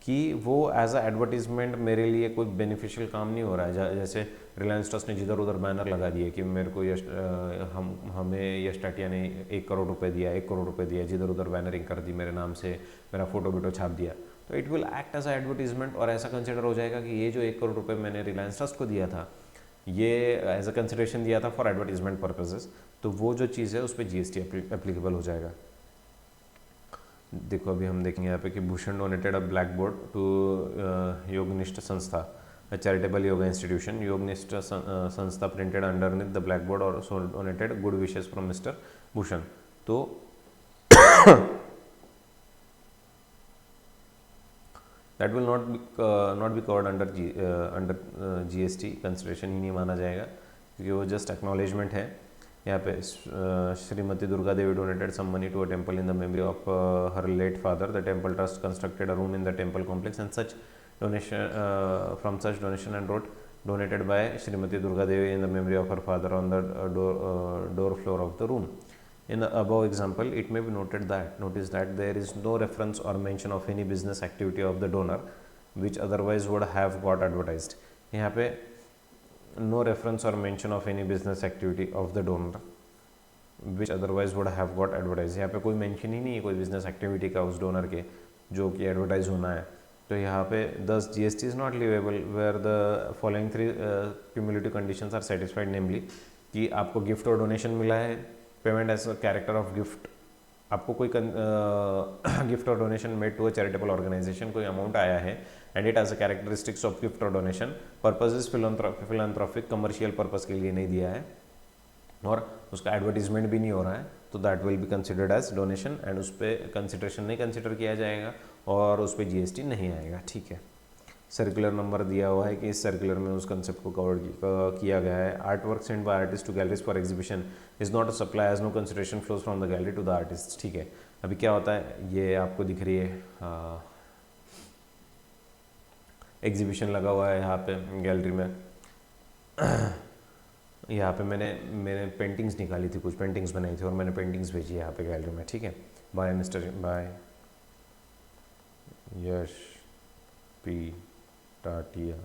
कि वो एज अ एडवर्टीजमेंट मेरे लिए कोई बेनिफिशियल काम नहीं हो रहा है। जैसे रिलायंस ट्रस्ट ने जिधर उधर बैनर लगा दिए कि मेरे को हमें यश टाटिया ने 1 करोड़ रुपए दिया, 1 करोड़ रुपए दिया, जिधर उधर बैनरिंग कर दी मेरे नाम से, मेरा फोटो बिटो छाप दिया, तो it will act as a advertisement और ऐसा कंसिडर हो जाएगा कि ये जो 1 करोड़ रुपए मैंने रिलायंस ट्रस्ट को दिया था, ये एज अ कंसिडरेशन दिया था फॉर एडवर्टीजमेंट पर्पसेस, तो वो जो चीज़ है उस पर जीएसटी एप्लीकेबल हो जाएगा। देखो अभी हम देखेंगे यहाँ पे कि Bhushan donated a black board to Yognishtha Sanstha, charitable yoga institution, Yognishtha Sanstha printed underneath the black board और so donated good wishes from mister Bhushan. तो that will not be covered under GST, consideration ही नहीं माना जाएगा क्योंकि वो जस्ट एक्नॉलेजमेंट है। यहाँ पे Shrimati Durga Devi donated some money to a temple in the memory of her late father, the temple trust constructed a room in the temple complex and such donation from such donation and wrote donated by Shrimati Durga Devi in the memory of her father on the door floor of the room. In the above example, it may be notice that there is no reference or mention of any business activity of the donor which otherwise would have got advertised। यहाँ पे no reference or mention of any business activity of the donor which otherwise would have got advertised। यहाँ पे कोई mention ही नहीं है कोई business activity का उस donor के जो कि advertise होना है। तो यहाँ पे thus GST is not leviable where the following 3 cumulative conditions are satisfied, namely कि आपको गिफ्ट और डोनेशन मिला है, payment as a character of gift, आपको कोई गिफ्ट और donation made to a charitable organisation, कोई अमाउंट आया है and it as a characteristics of gift और donation, purpose is philanthropic, commercial purpose के लिए नहीं दिया है, और उसका एडवर्टीजमेंट भी नहीं हो रहा है, तो that will be considered as donation and उस पर कंसिडरेशन नहीं कंसिडर किया जाएगा और उस पर जीएसटी नहीं आएगा। ठीक है, सर्कुलर नंबर दिया हुआ है कि इस सर्कुलर में उस कंसेप्ट को कवर किया गया है। Art work send by artist to galleries for exhibition is not a supply as no consideration flows from the gallery to the artist. ठीक है, अभी क्या होता है, ये आपको दिख रही है एग्जीबिशन लगा हुआ है यहाँ पे गैलरी में। यहाँ पे मैंने पेंटिंग्स निकाली थी, कुछ पेंटिंग्स बनाई थी और मैंने पेंटिंग्स भेजी यहाँ पे गैलरी में। ठीक है, बाय बाय यश पी टाटिया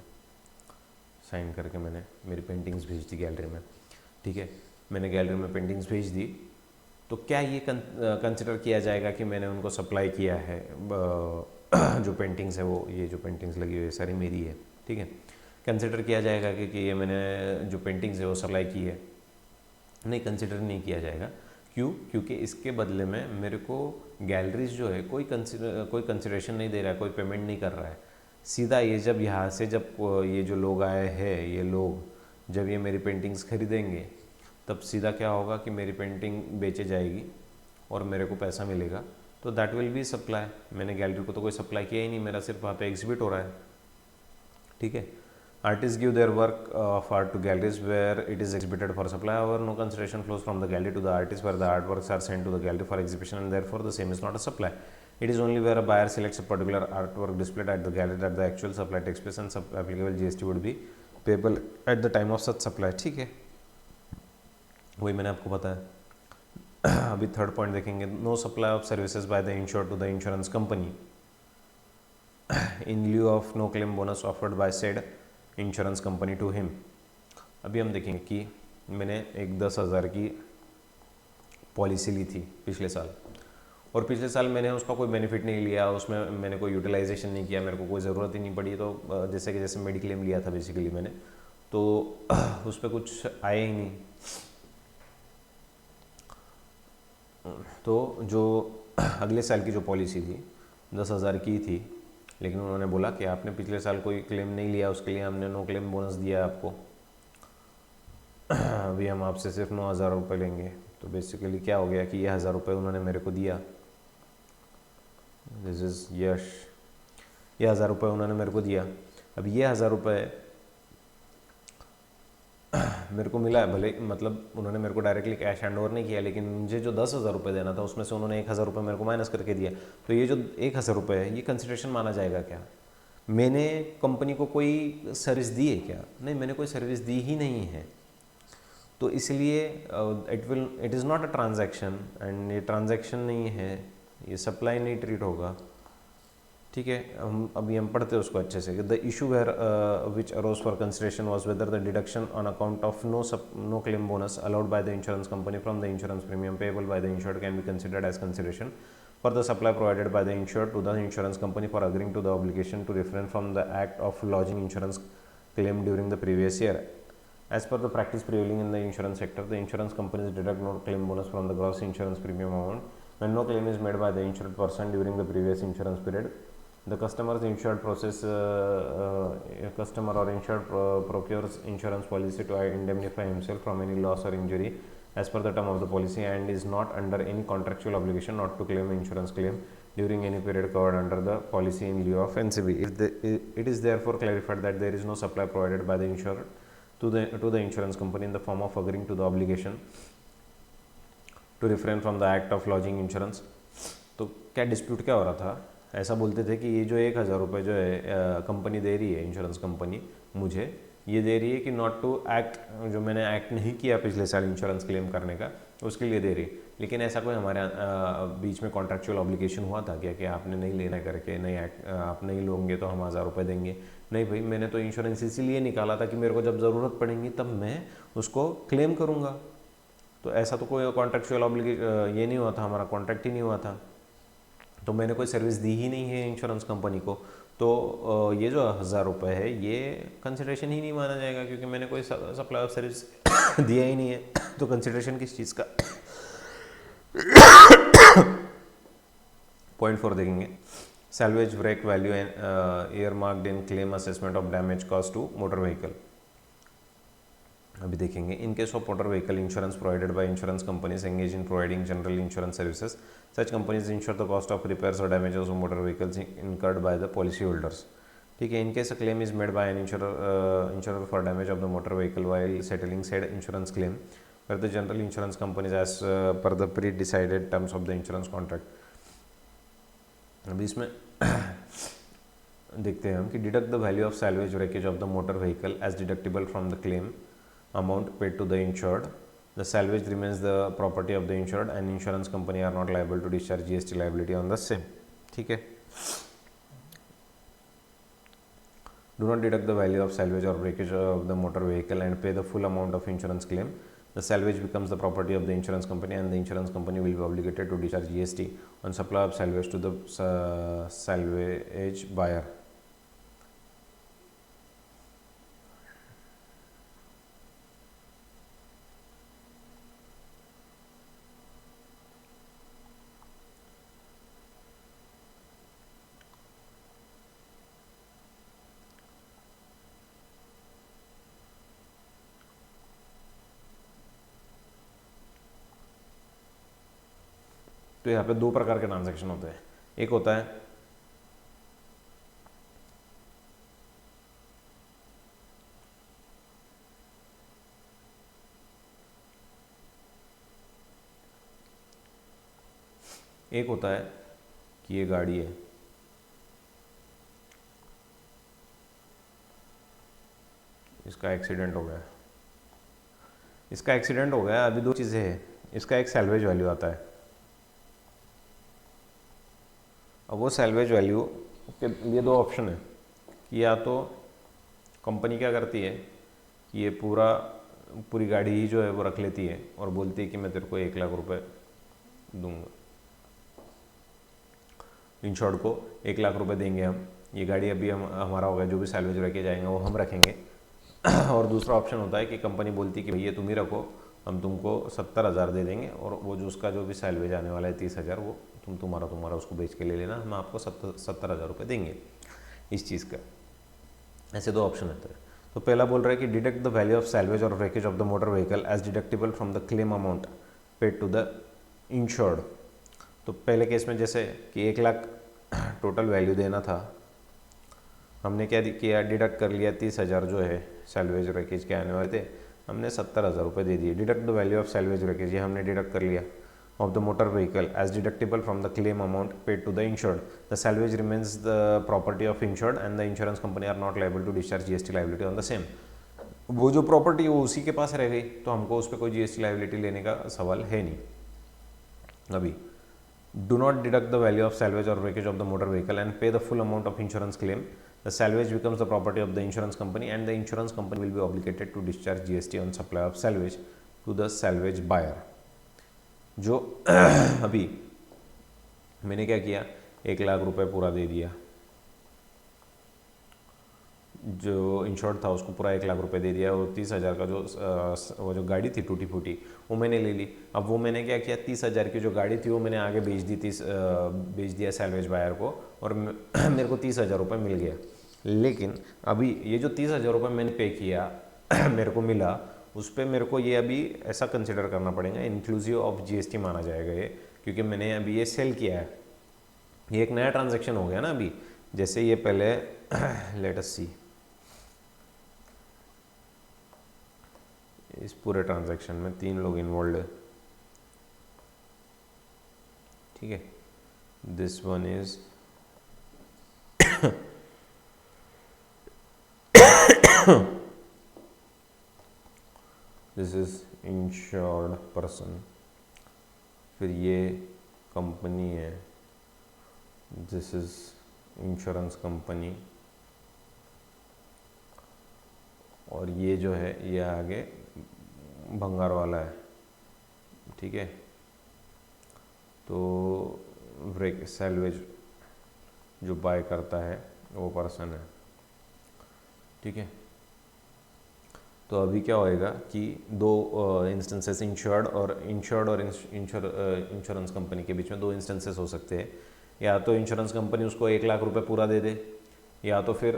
साइन करके मैंने मेरी पेंटिंग्स भेज दी गैलरी में। ठीक है, मैंने गैलरी में पेंटिंग्स भेज दी, तो क्या ये कंसिडर किया जाएगा कि मैंने उनको सप्लाई किया है? जो पेंटिंग्स है वो, ये जो पेंटिंग्स लगी हुई है सारी मेरी है। ठीक है, कंसिडर किया जाएगा कि ये मैंने जो पेंटिंग्स है वो सप्लाई की है? नहीं, कंसिडर नहीं किया जाएगा। क्यों? क्योंकि इसके बदले में मेरे को गैलरीज जो है कोई कंसिडरेशन नहीं दे रहा है, कोई पेमेंट नहीं कर रहा है। सीधा ये जब यहाँ से जब ये जो लोग आए हैं, ये लोग जब ये मेरी पेंटिंग्स खरीदेंगे, तब सीधा क्या होगा कि मेरी पेंटिंग बेचे जाएगी और मेरे को पैसा मिलेगा, तो दैट विल बी सप्लाई। मैंने गैलरी को तो कोई सप्लाई किया ही नहीं, मेरा सिर्फ वहाँ पे एग्जिबिट हो रहा है। ठीक है, artists give their work of art to galleries where it is exhibited for supply. However, no consideration flows from the gallery to the artist where the artworks are sent to the gallery for exhibition and therefore the same is not a supply. It is only where a buyer selects a particular artwork displayed at the gallery that the actual supply takes place and applicable GST would be payable at the time of such supply. ठीक है, वही मैंने आपको बताया। अभी third point देखेंगे, no supply of services by the insured to the insurance company in lieu of no claim bonus offered by said insurance company to him. अभी हम देखेंगे कि मैंने एक 10,000 की पॉलिसी ली थी पिछले साल, और पिछले साल मैंने उसका कोई बेनिफिट नहीं लिया, उसमें मैंने कोई यूटिलाइजेशन नहीं किया, मेरे को कोई ज़रूरत ही नहीं पड़ी। तो जैसे मेडिक्लेम लिया था बेसिकली मैंने, तो उस पर कुछ आया ही नहीं। तो जो अगले साल की जो पॉलिसी थी 10,000 की थी, लेकिन उन्होंने बोला कि आपने पिछले साल कोई क्लेम नहीं लिया, उसके लिए हमने नो क्लेम बोनस दिया आपको, अभी हम आपसे सिर्फ 9,000 रुपये लेंगे। तो बेसिकली क्या हो गया कि ये 1,000 रुपये उन्होंने मेरे को दिया, दिस इज़ यश, ये 1,000 रुपये उन्होंने मेरे को दिया। अब ये 1,000 रुपये मेरे को मिला है, भले मतलब उन्होंने मेरे को डायरेक्टली कैश हैंड ओवर नहीं किया, लेकिन मुझे जो 10,000 रुपये देना था उसमें से उन्होंने 1,000 रुपये मेरे को माइनस करके दिया। तो ये जो 1,000 रुपये है ये कंसिडरेशन माना जाएगा क्या? मैंने कंपनी को कोई सर्विस दी है क्या? नहीं, मैंने कोई सर्विस दी ही नहीं है। तो इसलिए it is not a transaction, and ये ट्रांजैक्शन नहीं है, ये सप्लाई नहीं ट्रीट होगा। ठीक है, अभी हम पढ़ते हैं उसको अच्छे से। The issue where which arose for consideration was whether the deduction on account of no claim bonus allowed by the insurance company from the insurance premium payable by the insured can be considered as consideration for the supply provided by the insured to the insurance company for agreeing to the obligation to refrain from the act of lodging insurance claim during the previous year. As per the practice prevailing in the insurance sector, the insurance companies deduct no claim bonus from the gross insurance premium amount when no claim is made by the insured person during the previous insurance period. The customer's insured customer or insured procures insurance policy to indemnify himself from any loss or injury as per the term of the policy and is not under any contractual obligation not to claim insurance claim during any period covered under the policy in lieu of NCB. It is therefore clarified that there is no supply provided by the insurer to the insurance company in the form of agreeing to the obligation to refrain from the act of lodging insurance. तो क्या dispute क्या हो रहा था? ऐसा बोलते थे कि ये जो 1,000 रुपये जो है कंपनी दे रही है, इंश्योरेंस कंपनी मुझे ये दे रही है कि नॉट टू एक्ट, जो मैंने एक्ट नहीं किया पिछले साल इंश्योरेंस क्लेम करने का, उसके लिए दे रही। लेकिन ऐसा कोई हमारे बीच में कॉन्ट्रेक्चुअल ऑब्लिगेशन हुआ था क्या कि आपने नहीं लेना करके, नहीं आप नहीं लोगे तो हम 1,000 रुपये देंगे? नहीं भाई, मैंने तो इंश्योरेंस इसीलिए निकाला था कि मेरे को जब ज़रूरत पड़ेगी तब मैं उसको क्लेम करूँगा। तो ऐसा तो कोई कॉन्ट्रेक्चुअल ये नहीं हुआ था, हमारा कॉन्ट्रैक्ट ही नहीं हुआ था, तो मैंने कोई सर्विस दी ही नहीं है इंश्योरेंस कंपनी को। तो ये जो 1,000 रुपये है ये कंसिडरेशन ही नहीं माना जाएगा क्योंकि मैंने कोई सप्लाई ऑफ सर्विस दिया ही नहीं है। तो कंसिडरेशन किस चीज़ का? पॉइंट 4 देखेंगे, salvage break value and earmarked in claim assessment of damage cause to motor vehicle. अभी देखेंगे। In case of motor vehicle insurance provided by insurance companies engage in providing general insurance services, such companies insure the cost of repairs और damages of motor vehicles incurred by the policy holders. ठीक है, in case a claim is made by an insurer for damage of the motor vehicle while settling said insurance claim where the general insurance companies as per the pre-decided terms of the insurance contract। अभी इसमें देखते हैं हम कि deduct the value of salvage breakage of the motor vehicle as deductible from the claim amount paid to the insured. The salvage remains the property of the insured and insurance company are not liable to discharge GST liability on the same। ठीक है, do not deduct the value of salvage or breakage of the motor vehicle and pay the full amount of insurance claim. The salvage becomes the property of the insurance company and the insurance company will be obligated to discharge GST on supply of salvage to the salvage buyer। तो यहाँ पे दो प्रकार के transaction होते हैं। एक होता है कि ये गाड़ी है, इसका एक्सीडेंट हो गया। अभी दो चीज़ें हैं, इसका एक सैल्वेज वैल्यू आता है। अब वो सैल्वेज वैल्यू के लिए दो ऑप्शन है कि या तो कंपनी क्या करती है कि ये पूरी गाड़ी ही जो है वो रख लेती है और बोलती है कि मैं तेरे को 1,00,000 रुपये दूंगा, इंश्योर्ड को 1,00,000 रुपये देंगे हम, ये गाड़ी अभी हमारा होगा, जो भी सैल्वेज रखे जाएंगे वो हम रखेंगे। और दूसरा ऑप्शन होता है कि कंपनी बोलती है कि भैया तुम ही रखो, हम तुमको 70,000 दे देंगे और वो जो उसका जो भी सैल्वेज आने वाला है 30,000 वो तुम्हारा उसको बेच के ले लेना, हम आपको 70,000 रुपये देंगे इस चीज़ का। ऐसे दो ऑप्शन होते हैं। तो पहला बोल रहा है कि deduct the value of salvage और breakage of the motor vehicle as deductible from the claim amount paid to the insured. तो पहले केस में जैसे कि 1,00,000 टोटल वैल्यू देना था, हमने क्या किया, डिडक्ट कर लिया 30,000 जो है सैल्वेज ब्रेकेज के आने वाले थे, हमने 70,000 रुपये दे दिए। Deduct the value of salvage breakage, ये हमने डिडक्ट कर लिया, of the motor vehicle as deductible from the claim amount paid to the insured. The salvage remains the property of insured and the insurance company are not liable to discharge GST liability on the same। वो जो property है वो उसी के पास रह गई, तो हमको उस पर कोई GST लाइबिलिटी लेने का सवाल है नहीं। अभी do not deduct the value of salvage or breakage of the motor vehicle and pay the full amount of insurance claim. The salvage becomes the property of the insurance company and the insurance company will be obligated to discharge GST on supply of salvage to the salvage buyer। जो अभी मैंने क्या किया, 1,00,000 रुपये पूरा दे दिया, जो insured था उसको पूरा 1,00,000 रुपये दे दिया और 30,000 का वो जो गाड़ी थी टूटी फूटी वो मैंने ले ली। अब वो मैंने क्या किया, 30,000 की जो गाड़ी थी वो मैंने आगे बेच दिया सैल्वेज बायर को और मेरे को 30,000 रुपये मिल गया। लेकिन अभी ये जो 30,000 रुपये मैंने पे किया मेरे को मिला, उस पर मेरे को ये अभी ऐसा कंसिडर करना पड़ेगा, इंक्लूसिव ऑफ GST माना जाएगा ये, क्योंकि मैंने अभी ये सेल किया है, ये एक नया ट्रांजैक्शन हो गया ना। अभी जैसे ये पहले लेट अस सी इस पूरे ट्रांजैक्शन में 3 लोग इन्वॉल्व है, ठीक है। This one is this is insured person, फिर ये कंपनी है, दिस इज इंश्योरेंस कंपनी, और ये जो है ये आगे भंगार वाला है, ठीक है। तो सैल्वेज जो बाय करता है वो पर्सन है, ठीक है। तो अभी क्या होएगा कि दो इंस्टेंसेस इंश्योर्ड और इंश्योरेंस कंपनी के बीच में दो इंस्टेंसेस हो सकते हैं। या तो इंश्योरेंस कंपनी उसको 1,00,000 रुपये पूरा दे दे, या तो फिर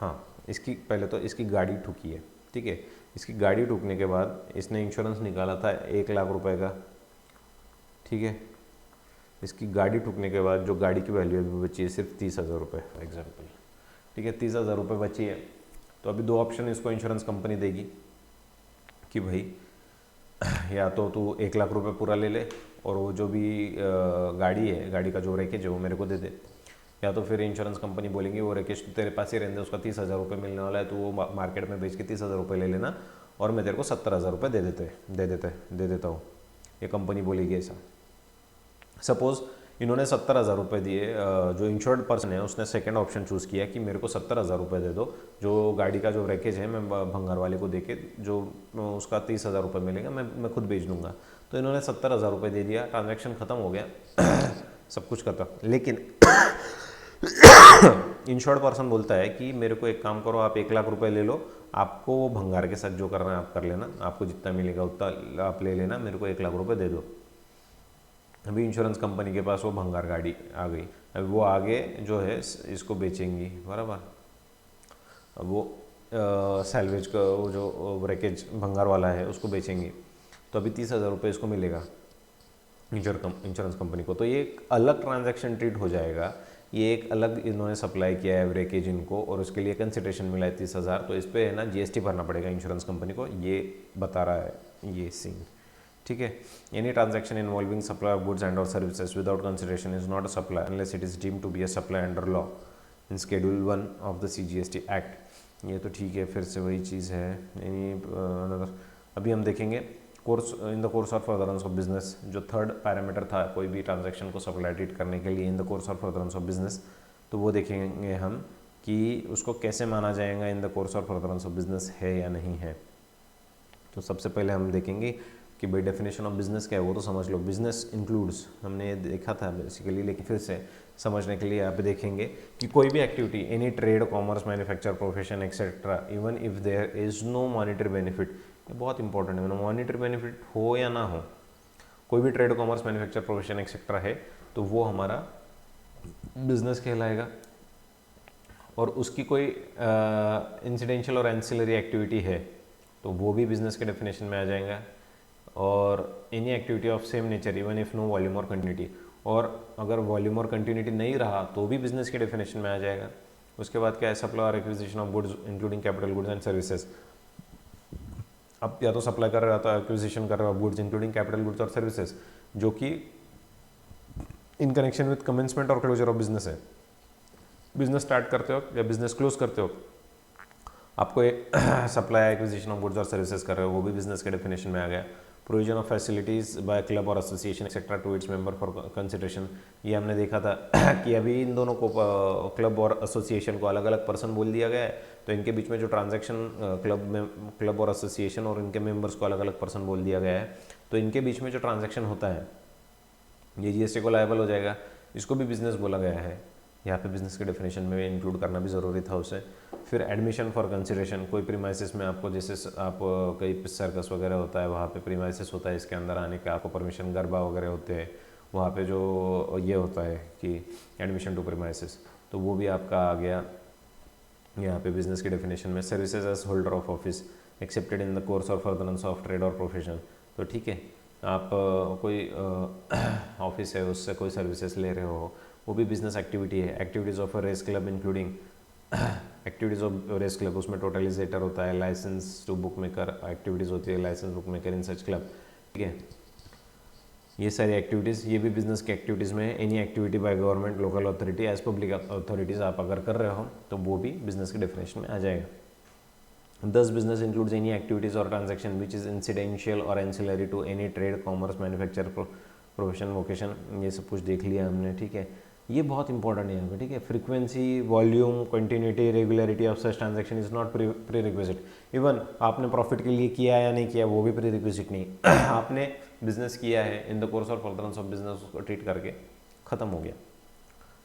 हाँ, इसकी पहले तो इसकी गाड़ी ठुकी है, ठीक है, इसकी गाड़ी टूटने के बाद इसने इंश्योरेंस निकाला था 1,00,000 रुपए का, ठीक है। इसकी गाड़ी टूटने के बाद जो गाड़ी की वैल्यू अभी बची है सिर्फ 30,000 रुपये फॉर एग्जाम्पल, ठीक है। 30,000 रुपये बची है, तो अभी दो ऑप्शन इसको इंश्योरेंस कंपनी देगी कि भाई या तो तू 1,00,000 रुपये पूरा ले ले और वो जो भी गाड़ी है, गाड़ी का जो रेकेज है वो मेरे को दे दे, या तो फिर इंश्योरेंस कंपनी बोलेंगी वो रेकेज तो तेरे पास ही रहने दे, उसका 30,000 रुपये मिलने वाला है, तो वो मार्केट में बेच के 30,000 रुपये ले लेना और मैं तेरे को 70,000 रुपये दे देता हूँ, ये कंपनी बोलेगी ऐसा। सपोज इन्होंने 70,000 रुपये दिए, जो इंश्योर्ड पर्सन है उसने सेकंड ऑप्शन चूज़ किया कि मेरे को 70,000 रुपये दे दो, जो गाड़ी का जो रैकेज है मैं भंगार वाले को देके जो उसका 30,000 रुपये मिलेगा मैं खुद बेच दूंगा। तो इन्होंने 70,000 रुपये दे दिया, ट्रांजैक्शन खत्म हो गया सब कुछ खत्म। लेकिन इंश्योर्ड पर्सन बोलता है कि मेरे को एक काम करो, आप 1,00,000 रुपये ले लो, आपको वो भंगार के साथ जो करना है आप कर लेना, आपको जितना मिलेगा उतना आप ले लेना, मेरे को 1,00,000 रुपये दे दो। अभी इंश्योरेंस कंपनी के पास वो भंगार गाड़ी आ गई, अभी वो आगे जो है इसको बेचेंगी, बराबर। अब वो सैलवेज का वो जो रैकेज भंगार वाला है उसको बेचेंगी, तो अभी 30,000 रुपये इसको मिलेगा इंश्योरेंस कंपनी को। तो ये एक अलग ट्रांजैक्शन ट्रीट हो जाएगा, ये एक अलग इन्होंने सप्लाई किया है रैकेज इनको और उसके लिए कंसिडरेशन मिला है 30,000, तो इस पर है ना GST भरना पड़ेगा इंश्योरेंस कंपनी को, ये बता रहा है ये सीन, ठीक है। Any transaction involving supply of goods and और services without consideration is not a supply unless it is deemed to be a supply under law in schedule 1 of the CGST act. ये तो ठीक है, फिर से वही चीज़ है। एनी अभी हम देखेंगे course in the course of furtherance of business, जो थर्ड पैरामीटर था कोई भी ट्रांजैक्शन को सप्लाई ट्रीट करने के लिए इन the course of furtherance of business, तो वो देखेंगे हम कि उसको कैसे माना जाएगा इन the course of furtherance of business है या नहीं है। तो सबसे पहले हम देखेंगे कि भाई डेफिनेशन ऑफ बिजनेस क्या है, वो तो समझ लो। बिजनेस इंक्लूड्स, हमने देखा था बेसिकली, लेकिन फिर से समझने के लिए यहाँ पे देखेंगे कि कोई भी activity, any trade, commerce, manufacture, profession etcetera, even if there is no monetary benefit, ये बहुत इंपॉर्टेंट है, मॉनिटरी बेनिफिट हो या ना हो, कोई भी trade, commerce, manufacture, profession etcetera है तो वो हमारा बिजनेस कहलाएगा। और उसकी कोई इंसिडेंशियल और एंसिलरी एक्टिविटी है तो वो भी बिजनेस के डेफिनेशन में आ जाएगा। और any activity of same nature even if no volume और कंटिन्यूटी, और अगर वॉल्यूम और कंटिन्यूटी नहीं रहा तो भी बिजनेस के डेफिनेशन में आ जाएगा। उसके बाद क्या है, सप्लाई और acquisition of goods including capital goods and services. अब या तो सप्लाई कर रहा था, एक्विजिशन कर रहा हो गुड्स इंक्लूडिंग कैपिटल गुड्स और सर्विसेज, जो कि इन कनेक्शन विद कमेंसमेंट और क्लोजर ऑफ बिजनेस है। बिजनेस स्टार्ट करते हो या बिजनेस क्लोज करते हो, आपको सप्लाई एक्विजिशन ऑफ गुड्स और सर्विसेज कर रहे हो, वो भी बिजनेस के डेफिनेशन में आ गया। Provision of facilities by club और association etcetera to its member for consideration, ये हमने देखा था कि अभी इन दोनों को क्लब और एसोसिएशन को अलग अलग पर्सन बोल दिया गया है, तो इनके बीच में जो ट्रांजैक्शन क्लब और एसोसिएशन और इनके मेंबर्स को अलग अलग पर्सन बोल दिया गया है, तो इनके बीच में जो ट्रांजैक्शन होता है ये GST को लायबल हो जाएगा। इसको भी बिजनेस बोला गया है, यहाँ पे बिजनेस के डेफिनेशन में इंक्लूड करना भी ज़रूरी था उसे। फिर एडमिशन फॉर कंसिडरेशन, कोई प्रीमाइसिस में आपको, जैसे आप कई सर्कस वगैरह होता है वहाँ पे प्रीमाइसिस होता है, इसके अंदर आने का आपको परमिशन, गरबा वगैरह होते हैं वहाँ पे जो ये होता है कि एडमिशन टू प्रीमाइसिस, तो वो भी आपका आ गया यहाँ पे बिजनेस के डेफिनेशन में। Services as holder of office accepted in the course और फर्दरेंस ऑफ ट्रेड और प्रोफेशन, तो ठीक है, आप कोई ऑफिस है उससे कोई सर्विसेज ले रहे हो, वो भी बिजनेस एक्टिविटी है। Activities of a race club including activities of race club, उसमें टोटलाइजेटर होता है, licence to book maker activities होती है, licence book maker in such club, ठीक है। ये सारी एक्टिविटीज़, ये भी बिजनेस की एक्टिविटीज़ में है। Any activity by government, local authority, as public authorities आप अगर कर रहे हो तो वो भी बिजनेस के डेफिनेशन में आ जाएगा। Thus, business includes any activities or transaction which is incidental or ancillary to any trade, commerce, manufacture, profession, vocation, ये सब कुछ देख लिया हमने, ठीक है। ये बहुत इंपॉर्टेंट है यहाँ पे, ठीक है। Frequency, volume, continuity, regularity of such transaction is not pre requisite. Even आपने प्रॉफिट के लिए किया या नहीं किया वो भी प्री रिक्विजिट नहीं आपने बिजनेस किया है, in the course of furtherance of business उसको ट्रीट करके ख़त्म हो गया।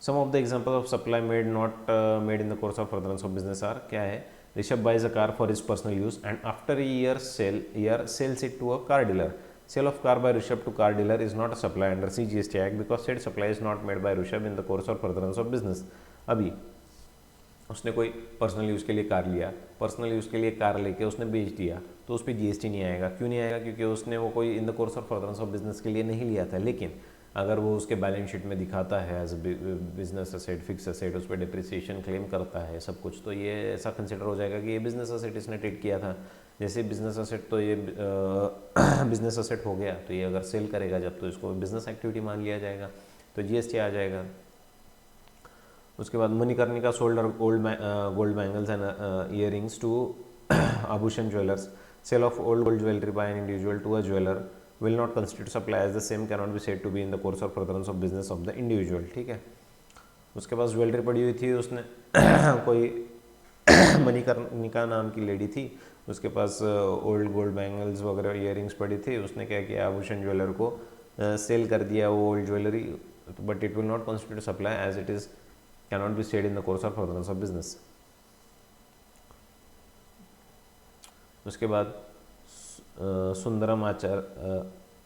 Some of the example of supply made not made in the course of furtherance of business are, क्या है, Rishabh buys a car for his personal use and after a year sells it to a car dealer. Sale of car by Rishabh to car dealer is not a supply under CGST Act because said supply is not made by Rishabh in the course or furtherance of business. अभी उसने कोई personal use के लिए car लिया, personal use के लिए car लेके उसने बेच दिया, तो उस पर जीएसटी नहीं आएगा। क्यों नहीं आएगा? क्योंकि उसने वो कोई इन the course of furtherance of business के लिए नहीं लिया था। लेकिन अगर वो उसके बैलेंस शीट में दिखाता है as business asset, fix asset, उस पर डिप्रिसिएशन क्लेम करता है सब कुछ, तो ये ऐसा कंसिडर हो जाएगा कि ये बिजनेस असेट इसने ट्रीट किया था। जैसे बिजनेस असेट, तो ये बिजनेस असेट हो गया, तो ये अगर सेल करेगा जब, तो इसको बिजनेस एक्टिविटी मान लिया जाएगा, तो जीएसटी आ जाएगा। उसके बाद Manikarnika sold gold bangles and earrings to Abhushan jewellers, sale of old gold jewellery by an individual to a jeweller will not constitute supply as the same can not be said to be in the course of furtherance of business of the individual. ठीक है, उसके पास jewellery पड़ी हुई थी, उसने कोई मणिकर्णिका नाम की लेडी थी, उसके पास ओल्ड गोल्ड बैंगल्स वगैरह इयरिंग्स पड़ी थी, उसने क्या किया, आभूषण ज्वेलर को सेल कर दिया वो old jewellery, but it will not constitute supply as it is cannot be stayed in the course of furtherance of business। उसके बाद सुंदरम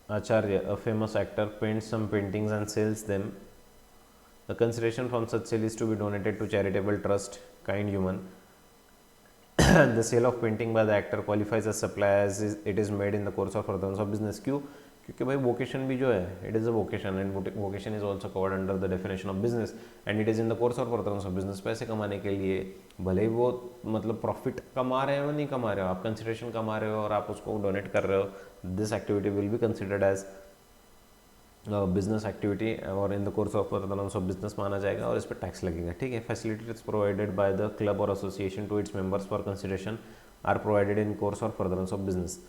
आचार्य, a famous actor, paints some paintings and sells them. The consideration from such sale is to be donated to charitable trust Kind Human। The sale of painting by the actor qualifies as supply as it is made in the course of furtherance of business। क्यों? क्योंकि भाई vocation भी जो है, it is a vocation and vocation is also covered under the definition of business and it is in the course of furtherance of business. पैसे कमाने के लिए, भले ही वो मतलब प्रॉफिट कमा रहे हो नहीं कमा रहे हो, आप कंसिडरेशन कमा रहे हो और आप उसको डोनेट कर रहे हो, this activity will be considered as business activity और in the course of furtherance of business माना जाएगा और इस पर टैक्स लगेगा। ठीक है, facilities provided by the club और association to its members for consideration are provided in course और फर्दरेंस ऑफ बिजनेस।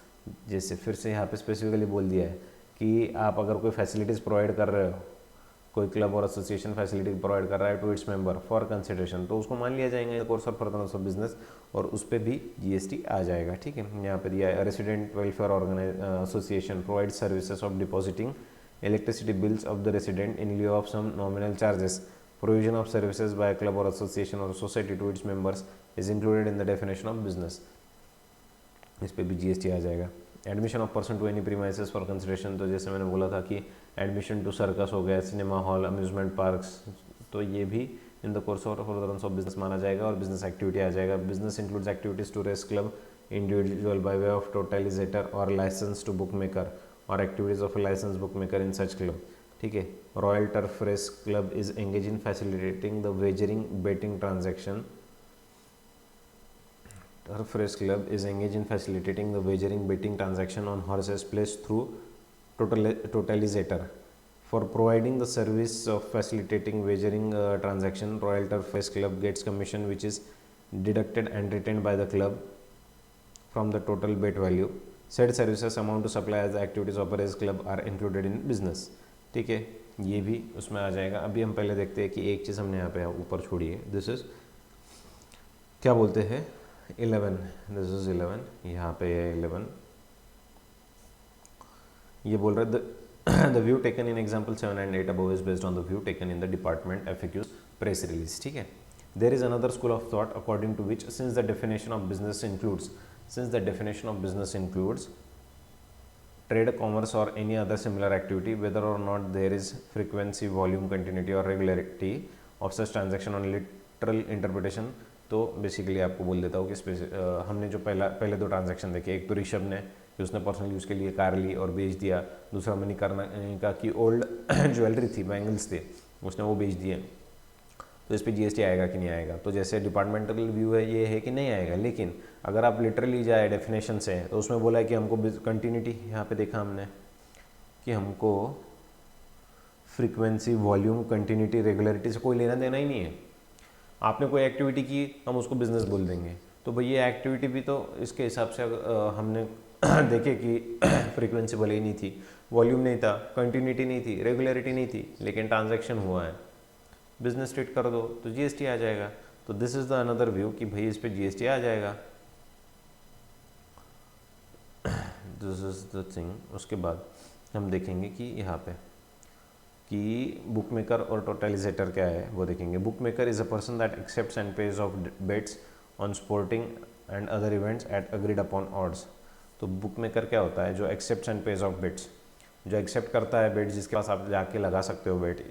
जैसे फिर से यहाँ पे स्पेसिफिकली बोल दिया है कि आप अगर कोई फैसिलिटीज़ प्रोवाइड कर रहे हो, कोई क्लब और एसोसिएशन फैसिलिटी प्रोवाइड कर रहा है to its member for consideration, तो उसको मान लिया जाएगा in course of furtherance of business और उस पर भी जीएसटी आ जाएगा। ठीक है, यहाँ पे दिया है resident welfare association provide services of depositing electricity bills of the resident in lieu of some nominal charges। Provision of services by a club or association or society to its members is included in the definition of business। इस पे भी GST आ जाएगा। Admission of person to any premises for consideration, तो जैसे मैंने बोला था कि एडमिशन टू सर्कस हो गया, सिनेमा हॉल, अम्यूजमेंट पार्क्स, तो ये भी in the course of furtherance of business माना जाएगा और बिजनेस एक्टिविटी आ जाएगा। Business includes activities to race club individual by way of totalisator और लाइसेंस टू बुक मेकर और activities of license book maker in such club. ठीक है, royal turf race club is engage in facilitating the wagering betting transaction. Turf Race Club is engaged in facilitating the wagering betting transaction on horses placed through totalizator। For providing the service of facilitating wagering transaction, Royal Turf Race Club gets commission which is deducted and retained by the club from the total bet value। Said services amount to supply as the activities of a race club are included in business। ठीक है, ये भी उसमें आ जाएगा। अभी हम पहले देखते हैं कि एक चीज़ हमने यहाँ पे ऊपर छोड़ी है, दिस इज क्या बोलते हैं 11, दिस इज 11, यहाँ पे है 11, ये बोल रहे the view taken in example 7 and 8 above is based on the view taken in the department FAQs press release। ठीक है, there is another school of thought according to which since the definition of business includes trade, commerce or any other similar activity, whether or not there is frequency, volume, continuity or regularity of such transaction on literal interpretation। तो basically आपको बोल देता हूँ कि हमने जो पहले दो ट्रांजैक्शन देखे, एक तो ऋषभ ने कि उसने पर्सनल यूज़ के लिए कार ली और बेच दिया, दूसरा मणिकर्णिका की ओल्ड ज्वेलरी थी, बैंगल्स थे, उसने वो बेच दिए, तो इस पर जीएसटी आएगा कि नहीं आएगा। तो जैसे डिपार्टमेंटल व्यू है ये है कि नहीं आएगा, लेकिन अगर आप लिटरली जाए डेफिनेशन से तो उसमें बोला है कि हमको कंटिन्यूटी, यहाँ पे देखा हमने कि हमको फ्रीक्वेंसी, वॉल्यूम, कंटिन्यूटी, रेगुलरिटी से कोई लेना देना ही नहीं है। आपने कोई एक्टिविटी की, हम उसको बिजनेस बोल देंगे, तो भाई ये एक्टिविटी भी तो इसके हिसाब से हमने देखे कि फ्रीक्वेंसी भले ही नहीं थी, वॉल्यूम नहीं था, कंटिन्यूटी नहीं थी, रेगुलरिटी नहीं थी, लेकिन ट्रांजैक्शन हुआ है, बिजनेस ट्रीट कर दो तो जीएसटी आ जाएगा। तो this is the another view कि भाई इस पे जीएसटी आ जाएगा, दिस इज द थिंग। उसके बाद हम देखेंगे कि यहाँ पे कि बुक मेकर और टोटलिजेटर क्या है वो देखेंगे। Bookmaker is a person that accepts and pays off bets on sporting and other events at agreed upon odds. तो बुक मेकर क्या होता है, जो accepts and pays off bets, जो एक्सेप्ट करता है बेट, जिसके पास आप जाके लगा सकते हो बेट,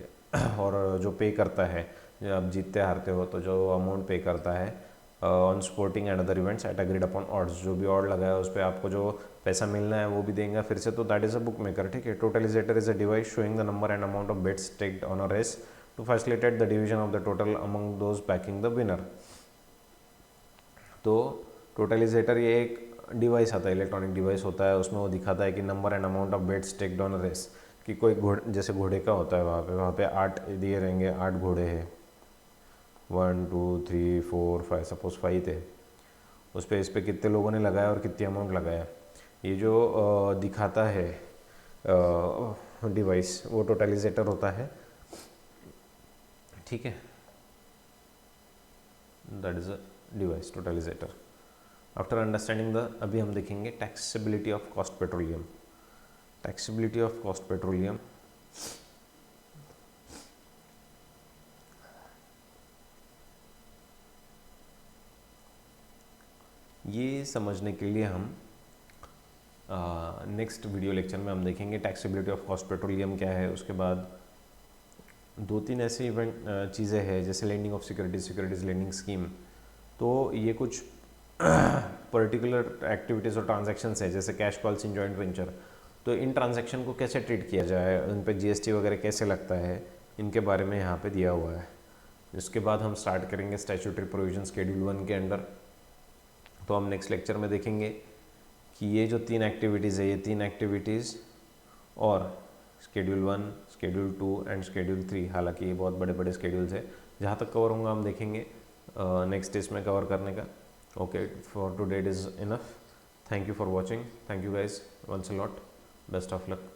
और जो पे करता है जब आप जीतते हारते हो तो जो अमाउंट पे करता है on sporting and other events at agreed upon odds, जो भी ऑड लगाया उस पर आपको जो पैसा मिलना है वो भी देंगे फिर से, तो that is a book maker, ठीक है। Totalisator is a device showing the number and amount of bets taked on a race to facilitate the division of the total among those backing the winner. तो totalisator ये एक device आता है, electronic device होता है, उसमें वो दिखाता है कि number and amount of bets taked on a race, कि कोई घोड़े, जैसे घोड़े का होता है वहाँ पे 8 दिए रहेंगे, 8 घोड़े हैं, 1 2 3 4 5, सपोज 5 थे, उस पर इस पर कितने लोगों ने लगाया और कितनी अमाउंट लगाया, ये जो दिखाता है डिवाइस, वो टोटलिजेटर होता है, ठीक है। That is a device totalisator. After understanding the, अभी हम देखेंगे taxability of cost petroleum. Taxability of cost petroleum, ये समझने के लिए हम नेक्स्ट वीडियो लेक्चर में हम देखेंगे टैक्सेबिलिटी ऑफ कॉस्ट पेट्रोलियम क्या है। उसके बाद 2-3 ऐसे इवेंट चीज़ें हैं जैसे lending of securities, securities lending scheme, तो ये कुछ पर्टिकुलर एक्टिविटीज़ और ट्रांजैक्शंस है जैसे cash calls in joint venture, तो इन ट्रांजैक्शन को कैसे ट्रीट किया जाए, उन पर जीएसटी वगैरह कैसे लगता है, इनके बारे में यहाँ पे दिया हुआ है। इसके बाद हम स्टार्ट करेंगे स्टैट्यूटरी प्रोविजन शेड्यूल 1 के अंडर। तो हम नेक्स्ट लेक्चर में देखेंगे कि ये जो 3 एक्टिविटीज़ है, ये 3 एक्टिविटीज़ और शेड्यूल 1, शेड्यूल 2 एंड शेड्यूल 3, हालांकि ये बहुत बड़े बड़े शेड्यूल्स है, जहाँ तक कवर होंगे हम देखेंगे नेक्स्ट इसमें कवर करने का। Okay, for today it is enough. Thank you for watching, thank you guys once a lot, best of luck.